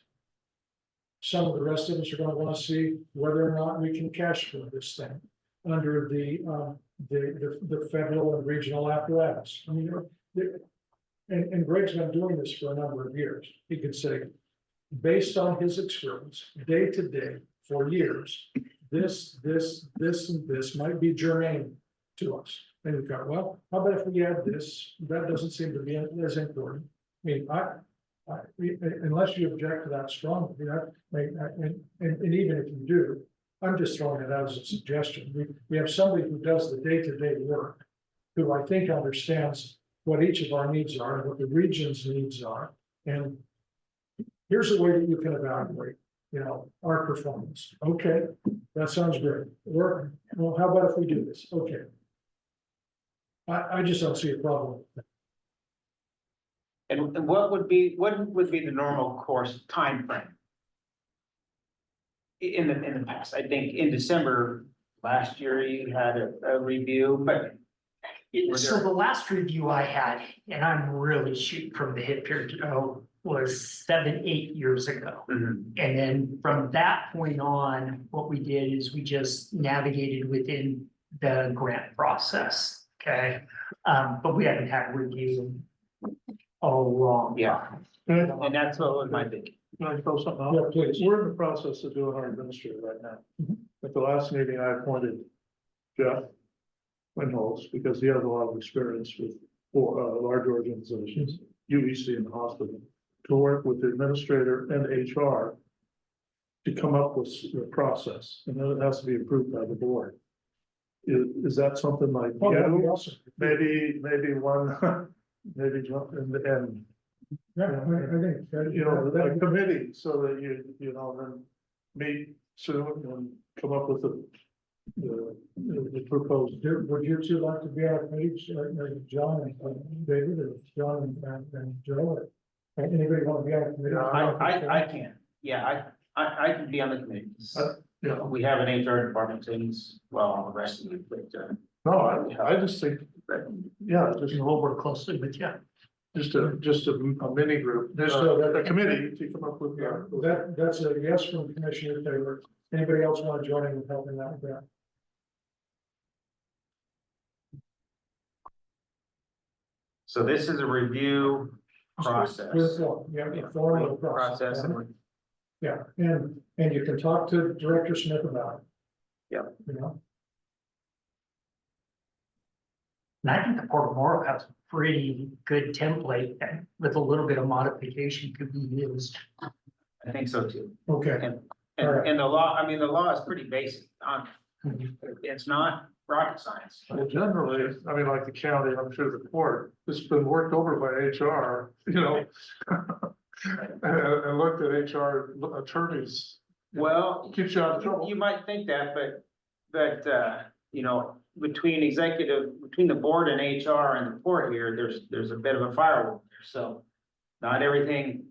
Some of the rest of us are gonna want to see whether or not we can cash flow this thing under the federal and regional apparatus. I mean, and Greg's been doing this for a number of years. He could say, based on his experience, day to day, for years, this, and this might be germane to us. And we've got, well, how about if we add this? That doesn't seem to be as important. I mean, unless you object to that strongly, and even if you do, I'm just throwing it out as a suggestion. We have somebody who does the day-to-day work, who I think understands what each of our needs are and what the region's needs are. And here's a way that you can evaluate, our performance. Okay, that sounds great. Or, well, how about if we do this? Okay. I just don't see a problem with that. And what would be the normal course timeframe? In the past, I think in December last year, you had a review, but. So the last review I had, and I'm really shooting from the hip here, was 7-8 years ago. And then from that point on, what we did is we just navigated within the grant process, okay? But we haven't had a review all along. Yeah. And that's what was my thinking. Can I throw something out? Yeah, please. We're in the process of doing our administrator right now. At the last meeting, I appointed Jeff Winholz because he has a lot of experience with large organizations, UEC and the hospital, to work with the administrator and HR to come up with the process, and then it has to be approved by the board. Is that something like, maybe one, maybe jump in the end? Yeah, I think A committee, so that then meet soon and come up with the proposed. Would you two like to be on a committee, John and David, or John and Joe? Or anybody want to be on a committee? I can, yeah, I can be on the committee. Yeah, We have an HR department, things, well, the rest of you, but, no, I just think, yeah, just We'll work closely with you. just a mini group, a committee to come up with. That's a yes from Commissioner Taylor. Anybody else want to join in with helping out with that? so this is a review process. Yeah, the formal process. Process. Yeah, and you can talk to Director Smith about it. Yeah. And I think the Port of Moore has a pretty good template that with a little bit of modification could be used. I think so too. Okay, And the law, I mean, the law is pretty basic it's not rocket science. Well, generally, I mean, like the county, I'm sure the court, it's been worked over by HR, you know. And looked at HR attorneys. Well, Keeps you out of trouble. you might think that, but, you know, between the board and HR and the court here, there's a bit of a firewall there, so. Not everything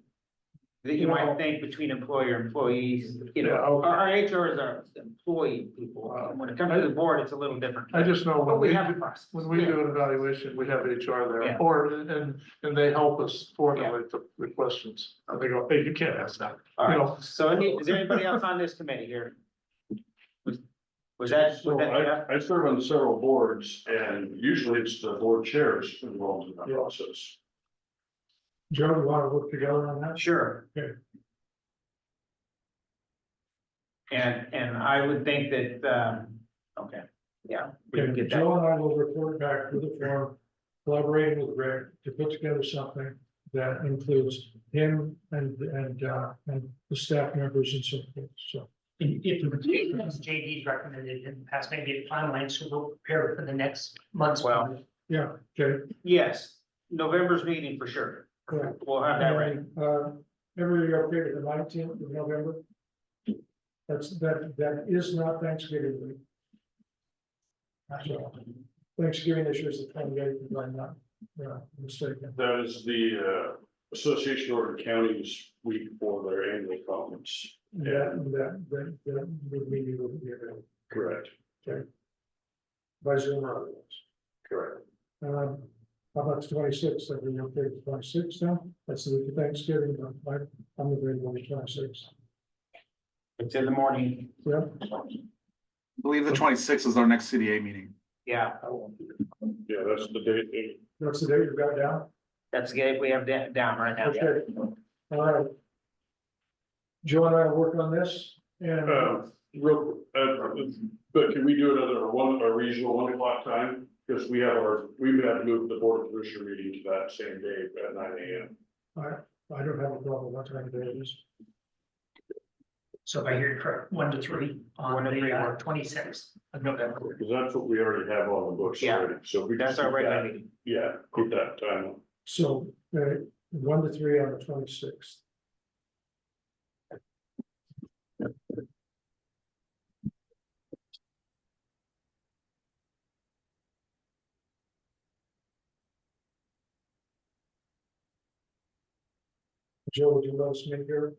that you might think between employer and employees, you know, Yeah, okay. our HRs are employee people. When it comes to the board, it's a little different. I just know But when we have a process. when we do an evaluation, we have HR there, Yeah. or, and they help us formulate the questions. And they go, hey, you can't ask that, All you right, know. so is there anybody else on this committee here? Was that, So I serve on several boards and usually it's the board chairs involved in that process. Joe, you want to work together on that? Sure. Okay. And I would think that, okay, yeah, we can Okay, get that. Joe and I will report back with the form, collaborating with Greg to put together something that includes him and the staff members and so forth, so. If the as JD's recommended in the past, maybe a timeline, so we'll prepare for the next month's. Well, Yeah, okay, yes, November's meeting for sure. correct. We'll have that ready. And, everybody okay with the 19th of November? That is not Thanksgiving week. So, Thanksgiving this year is the 28th, if I'm not mistaken. That is the Association of Oregon Counties week for their annual conference. That would mean you wouldn't be available. Correct, By Zoom or otherwise. correct. How about the 26th? Are we okay with 26th now? That's the week of Thanksgiving. I'm available on the 26th. It's in the morning. Yeah, I believe the 26th is our next CDA meeting. Yeah, Yeah, that's the date. that's the date you've got down? that's good. We have that down right now. Okay, all right. Joe and I will work on this and But can we do another a regional 1 o'clock time? Because we have to move the board of commissioner meeting to that same day at 9 AM. I don't have a problem what time of day it is. So if I hear you correct, 1 to 3 on 1 to 3 the work. 26th of November. Because that's what we already have on the books Yeah. already, so we. That's just our keep regular that- meeting. Yeah, keep that time. So, 1 to 3 on the 26th. Joe, would you let us meet here?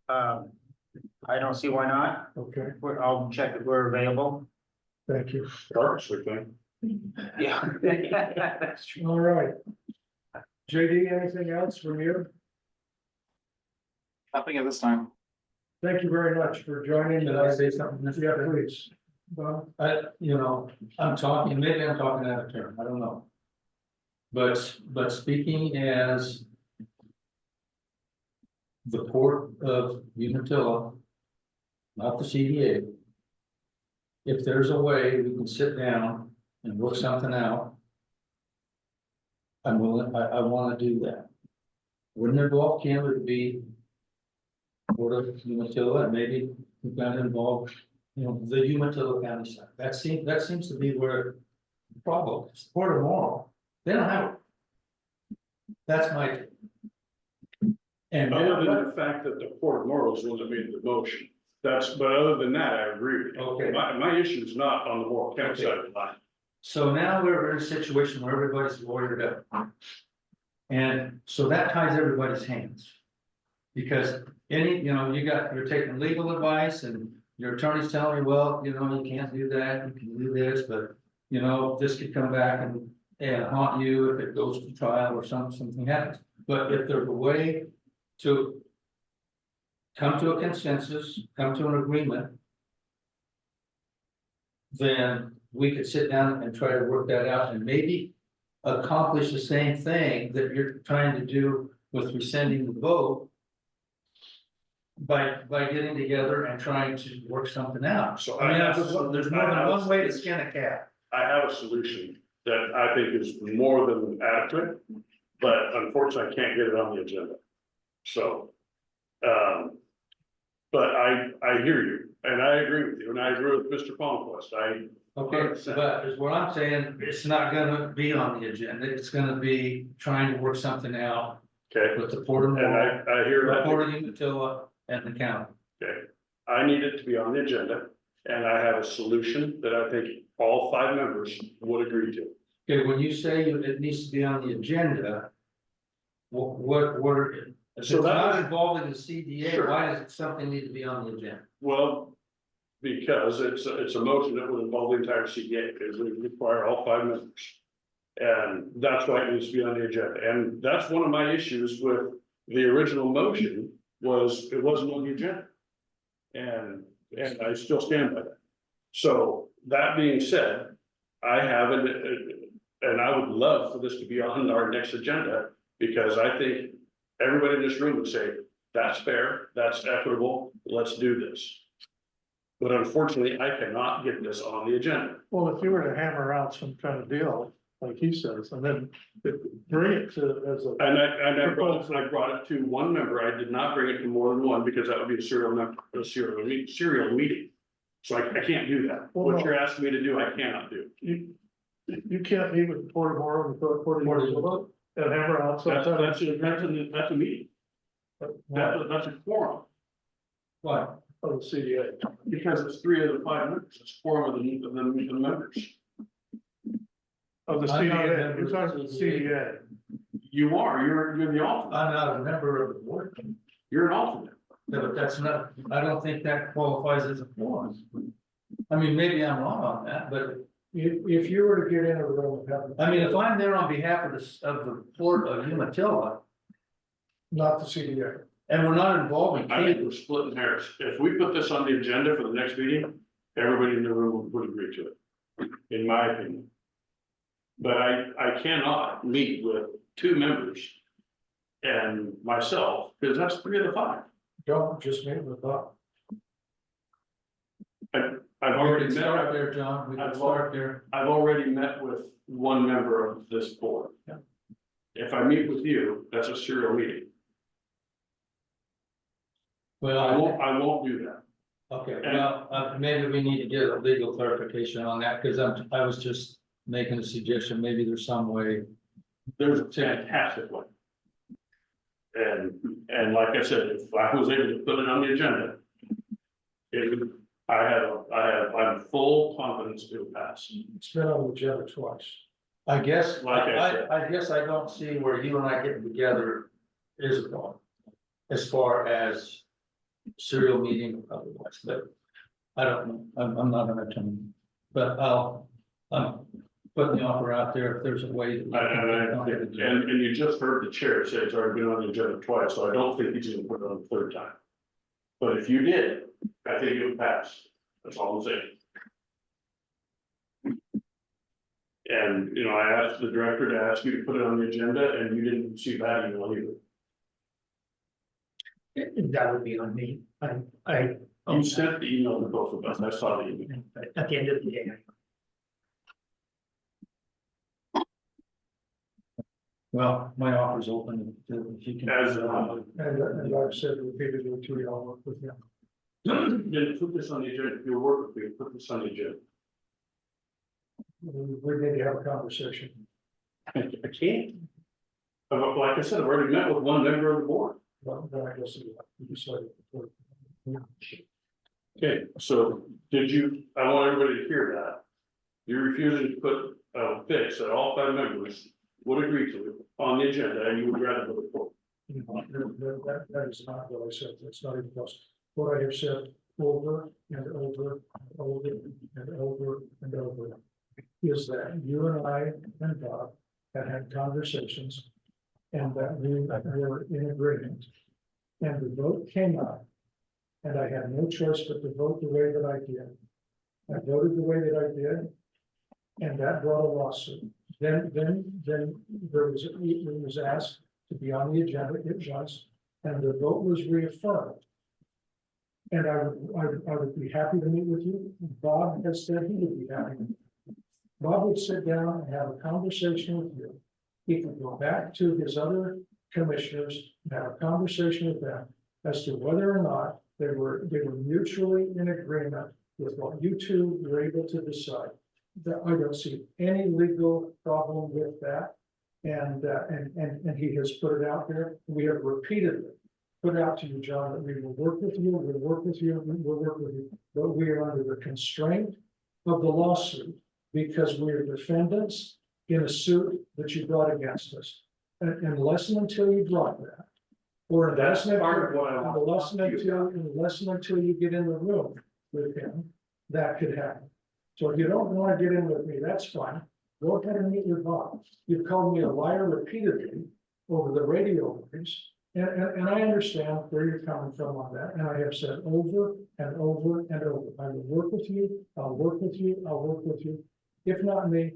I don't see why not. Okay, I'll check if we're available. thank you. Regardless, we think. Yeah. That's true. All right. JD, anything else from you? Nothing at this time. Thank you very much for joining. Can I say something? Yeah, please. Bob? I'm talking, maybe I'm talking out of turn, I don't know. But speaking as the port of Umatilla, not the CDA. If there's a way we can sit down and work something out, I'm willing, I want to do that. Wouldn't involve Canada to be Port of Umatilla, and maybe we've got to involve, the Umatilla County side. That seems to be where the problem is. Port of Morrow, they don't have it. That's my. And Other than the fact that the Port of Morrow is the one that made the motion, but other than that, I agree with you. Okay. My issue is not on the Morrow County side of the line. So now we're in a situation where everybody's lawyered up. And so that ties everybody's hands. Because you're taking legal advice and your attorney's telling you, well, you can't do that, you can do this, but this could come back and haunt you if it goes to trial or something happens. But if there's a way to come to a consensus, come to an agreement, then we could sit down and try to work that out and maybe accomplish the same thing that you're trying to do with rescinding the vote by getting together and trying to work something out. So There's more than one way to skin a cat. I have a solution that I think is more than adequate, but unfortunately I can't get it on the agenda. So But I hear you, and I agree with you, and I agree with Mr. Palmquist, Okay, but is what I'm saying, it's not gonna be on the agenda, it's gonna be trying to work something out okay, with the Port of and I hear that. Port of Umatilla and the county. Okay, I need it to be on the agenda, and I have a solution that I think all 5 members would agree to. Okay, when you say it needs to be on the agenda, what are, if it's So that not was- involving the CDA, Sure. why does something need to be on the agenda? Well, because it's a motion that would involve the entire CDA, because we require all 5 members. And that's why it needs to be on the agenda, and that's one of my issues with the original motion, was it wasn't on the agenda. And I still stand by that. So that being said, I have and I would love for this to be on our next agenda, because I think everybody in this room would say, that's fair, that's equitable, let's do this. But unfortunately, I cannot get this on the agenda. Well, if you were to hammer out some kind of deal, like he says, and then bring it to as a. And I brought it to 1 member, I did not bring it to more than 1, because that would be a serial meeting. So I can't do that, Well, what no. you're asking me to do, I cannot do. You can't meet with Porter and Port of Umatilla and hammer out some. That's a meeting, that's a quorum, Why? Of the CDA. because it's 3 of the 5 members, it's 4 of the members. Of the I'm not a CDA, member you're of talking the the CDA. You are, you're the alternate, I'm not a member of the board, you're an alternate. but that's not, I don't think that qualifies as a forum. I mean, maybe I'm wrong on that, but If you were to get in a room and have. I mean, if I'm there on behalf of the Port of Umatilla, Not the CDA. and we're not involving I think Kate, we're splitting hairs, if we put this on the agenda for the next meeting, everybody in the room would agree to it, in my opinion. But I cannot meet with 2 members and myself, because that's 3 of the 5. Don't just meet with Bob. I've we already can start met, there, John, we can I've start there. I've already met with 1 member of this board. If I meet with you, that's a serial meeting, Well, I won't do that. okay, well, maybe we need to get a legal clarification on that, because I was just making a suggestion, maybe there's some way. There's a fantastic one. And like I said, if I was able to put it on the agenda, I'm full confidence it will pass. It's been on the agenda twice. I guess, Like I said. I guess I don't see where you and I getting together is a problem. As far as serial meeting otherwise, but I don't know, I'm not an attorney. But I'm putting the offer out there if there's a way. That And you just heard the chair say it's already been on the agenda twice, so I don't think he's gonna put it on the 3rd time. But if you did, I think it would pass, that's all I'm saying. And, you know, I asked the director to ask you to put it on the agenda, and you didn't see that email either. That would be on me. You sent the email to both of us, I saw the email. At the end of the day. Well, my offer's open if you can. As, And I've said repeatedly to you, I'll work with you. then put this on the agenda, if you work with me, put this on the agenda. We need to have a conversation. I can't. Like I said, I've already met with 1 member of the board. Well, then I guess you decided. Okay, so I want everybody to hear that. You're refusing to put a fix that all 5 members would agree to on the agenda, and you would rather vote for. That is not what I said, that's not even close. What I have said over and over and over and over and over is that you and I and Bob have had conversations and that we were in agreement. And the vote came out. And I had no choice but to vote the way that I did. I voted the way that I did. And that brought a lawsuit. Then it was asked to be on the agenda, it was, and the vote was reaffirmed. And I would be happy to meet with you. Bob has said he would be happy. Bob would sit down and have a conversation with you. He could go back to his other commissioners and have a conversation with them as to whether or not they were mutually in agreement with what you two were able to decide. That I don't see any legal problem with that. And he has put it out there. We have repeatedly put out to you, John, that we will work with you, we'll work with you, we'll work with you. But we are under the constraint of the lawsuit because we are defendants in a suit that you brought against us. And unless and until you brought that, or unless and until you get in the room with him, that could happen. So if you don't want to get in with me, that's fine. Go ahead and meet with Bob. You've called me a liar repeatedly over the radio waves. And I understand where you're coming from on that. And I have said over and over and over, I will work with you, I'll work with you, I'll work with you. If not me,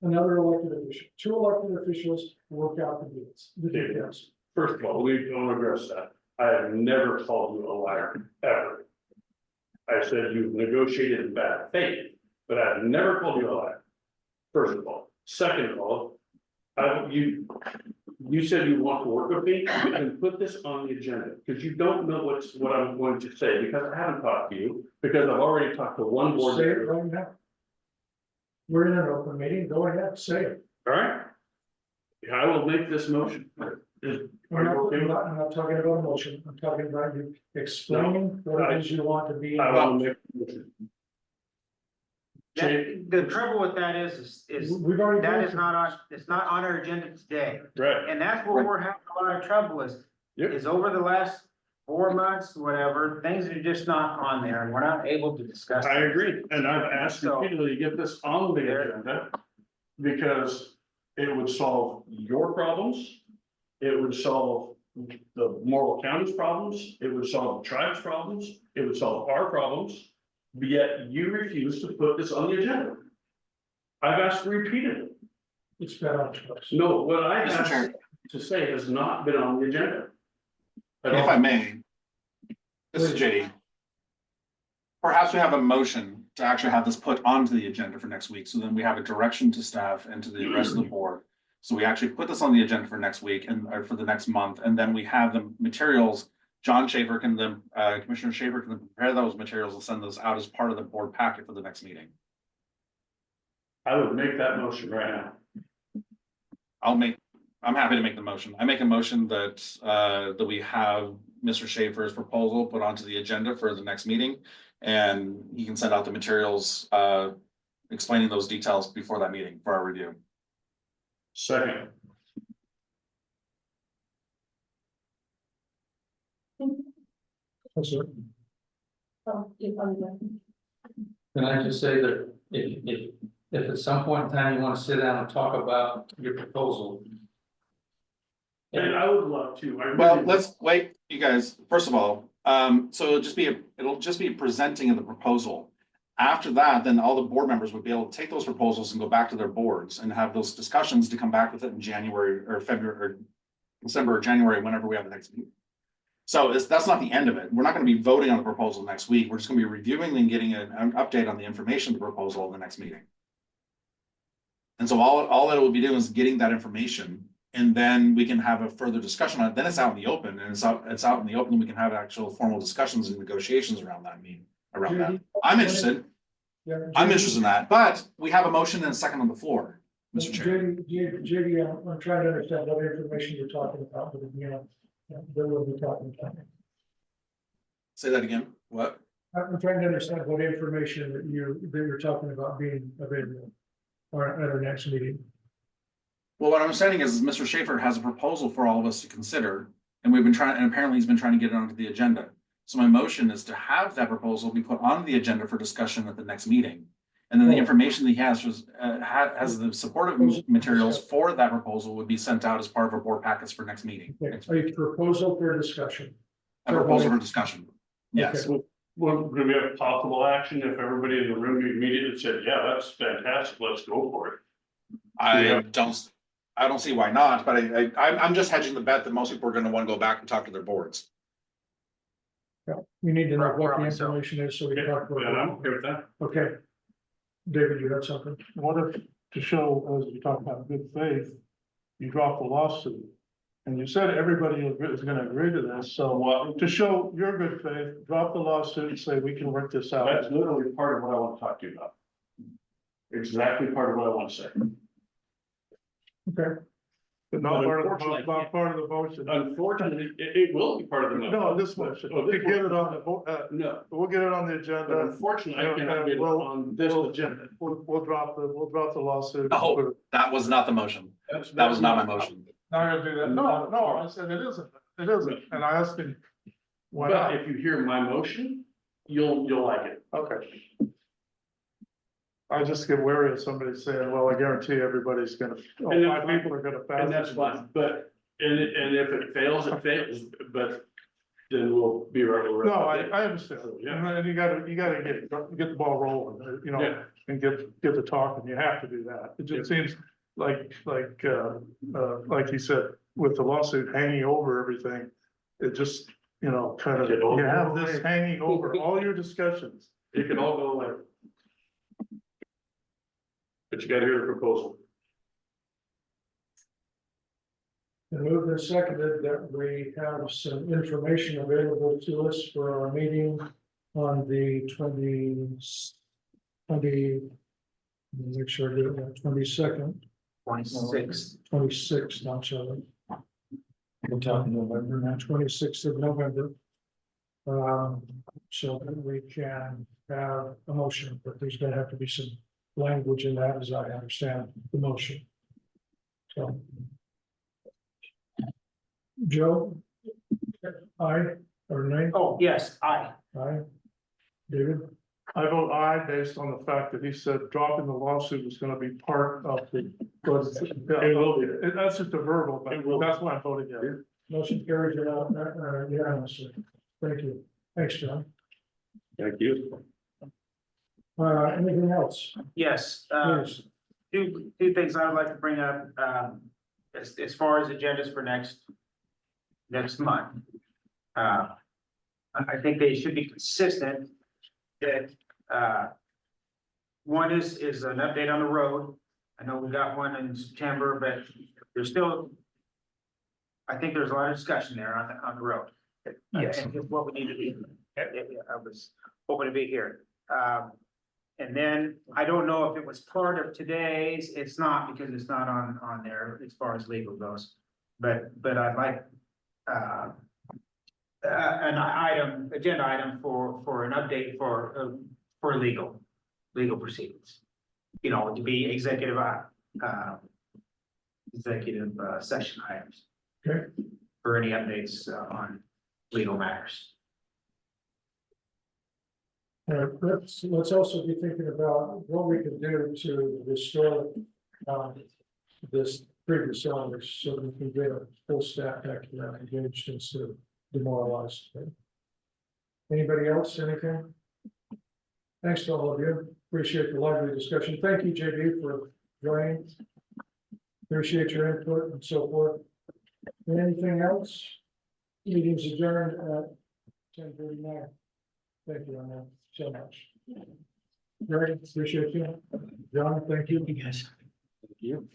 another elected official, 2 elected officials work out the deals. The details. First of all, we don't address that. I have never called you a liar, ever. I said you've negotiated in bad faith, but I've never called you a liar. First of all. Second of all, you said you want to work with me, you can put this on the agenda, because you don't know what I'm going to say, because I haven't talked to you, because I've already talked to one board Say it member. right now. We're in an open meeting, go ahead, say it. All right? I will make this motion. Are you okay with that? I'm not talking about a motion, I'm talking about you explaining what it is you want to be I will involved. make the motion. The trouble with that is We've already. that gone is through not on, this. it's not on our agenda today. Right. And that's where we're having a lot of trouble is over the last 4 months, whatever, things are just not on there and we're not able to discuss. I it. agree, and I've asked So- repeatedly to get this on the agenda, because it would solve your problems. It would solve the Morrill County's problems, it would solve the tribe's problems, it would solve our problems, but yet you refuse to put this on the agenda. I've asked repeatedly. It's been on twice. No, what I Mr. asked Chair. to say has not been on the agenda. If I may, this is JD. Perhaps we have a motion to actually have this put onto the agenda for next week, so then we have a direction to staff and to the rest of the board. So we actually put this on the agenda for next week and or for the next month, and then we have the materials. John Schaefer can then, Commissioner Schaefer can prepare those materials and send those out as part of the board packet for the next meeting. I would make that motion right now. I'm happy to make the motion. I make a motion that we have Mr. Schaefer's proposal put onto the agenda for the next meeting. And he can send out the materials, explaining those details before that meeting for our review. Second. Yes, sir. Oh, you probably will. Can I just say that if at some point in time you want to sit down and talk about your proposal. And I would love to. I Well, really- let's wait, you guys, first of all, so it'll just be presenting of the proposal. After that, then all the board members would be able to take those proposals and go back to their boards and have those discussions to come back with it in January or February or December or January, whenever we have the next meeting. So that's not the end of it. We're not going to be voting on the proposal next week. We're just going to be reviewing and getting an update on the information of the proposal in the next meeting. And so all that it will be doing is getting that information, and then we can have a further discussion on it. Then it's out in the open, and it's out in the open, and we can have actual formal discussions and negotiations around that meeting, around that. I'm interested. Yeah, I'm interested in that, but we have a motion and a second on the floor, Mr. Chair. JD, I'm trying to understand what information you're talking about, but again, there will be talking about. Say that again. What? I'm trying to understand what information that you're talking about being available or at our next meeting. Well, what I'm saying is Mr. Schaefer has a proposal for all of us to consider, and we've been trying, and apparently he's been trying to get it onto the agenda. So my motion is to have that proposal be put on the agenda for discussion at the next meeting. And then the information that he has has the supportive materials for that proposal would be sent out as part of our board packets for next meeting. A proposal for discussion. A proposal for discussion. Yes. Okay. Well, do we have possible action if everybody in the room immediately said, yeah, that's fantastic, let's go for it? I don't see why not, but I'm just hedging the bet that most people are going to want to go back and talk to their boards. Yeah, we need to know what the Probably so. information is, so we can talk Yeah, I'm about okay with that. it. Okay. David, you got something? What if, to show, as you talk about good faith, you drop the lawsuit And you said everybody is gonna agree to this, so to show your good faith, drop the lawsuit and say we can work this out. That's literally part of what I want to talk to you about. Exactly part of what I want to say. Okay. But not part of the, not part of the motion. Unfortunately, it will be part of the motion. No, this motion, Oh, we this get it on the, No, we'll get it on the but agenda. unfortunately, I cannot get it on this agenda. We'll drop the lawsuit. No, that was not the motion. That was not my motion. Not gonna do that. No, I said it isn't, and I asked him. Why But not? if you hear my motion, you'll like it. Okay. I just get wary of somebody saying, well, I guarantee everybody's gonna, And that's five people are gonna pass. And that's fine, but, and if it fails, it fails, but then we'll be right over. No, I understand. Yeah. And you gotta get the ball rolling, you know, Yeah. and get the talking. You have to do that. It just seems like he said, with the lawsuit hanging over everything, it just, you know, kind of, you have this hanging over all your discussions. It can all go away. But you gotta hear the proposal. And moved and seconded that we have some information available to us for our meeting on the 22nd, 26th, not Shelley. We're talking November, now 26th of November. So that we can have a motion, but there's gonna have to be some language in that, as I understand the motion. So. Joe? Aye, or nay? Oh, yes, aye. Aye. David? I vote aye based on the fact that he said dropping the lawsuit was gonna be part of the. It will be. That's just a verbal, but It will. that's why I voted yes. Motion carries unanimously. Thank you. Thanks, John. Thank you. Anything else? Yes, Please. two things I would like to bring up, as far as agendas for next month. I think they should be consistent, that, one is an update on the road. I know we got one in September, but there's still, I think there's a lot of discussion there on the road. Yes. And just what we need to do. I was hoping to be here. And then I don't know if it was part of today's, it's not, because it's not on there as far as legal goes. But I'd like an agenda item for an update for legal proceedings. You know, to be executive session items. Okay. For any updates on legal matters. Let's also be thinking about what we can do to restore this previous owners, so we can get a full staff back here engaged instead of demoralized. Anybody else, anything? Thanks to all of you. Appreciate the lively discussion. Thank you, JD, for joining. Appreciate your input and so forth. Anything else? Meeting's adjourned at 10:39. Thank you, Anna, so much. Greg, appreciate you. John, thank you. You guys. Thank you.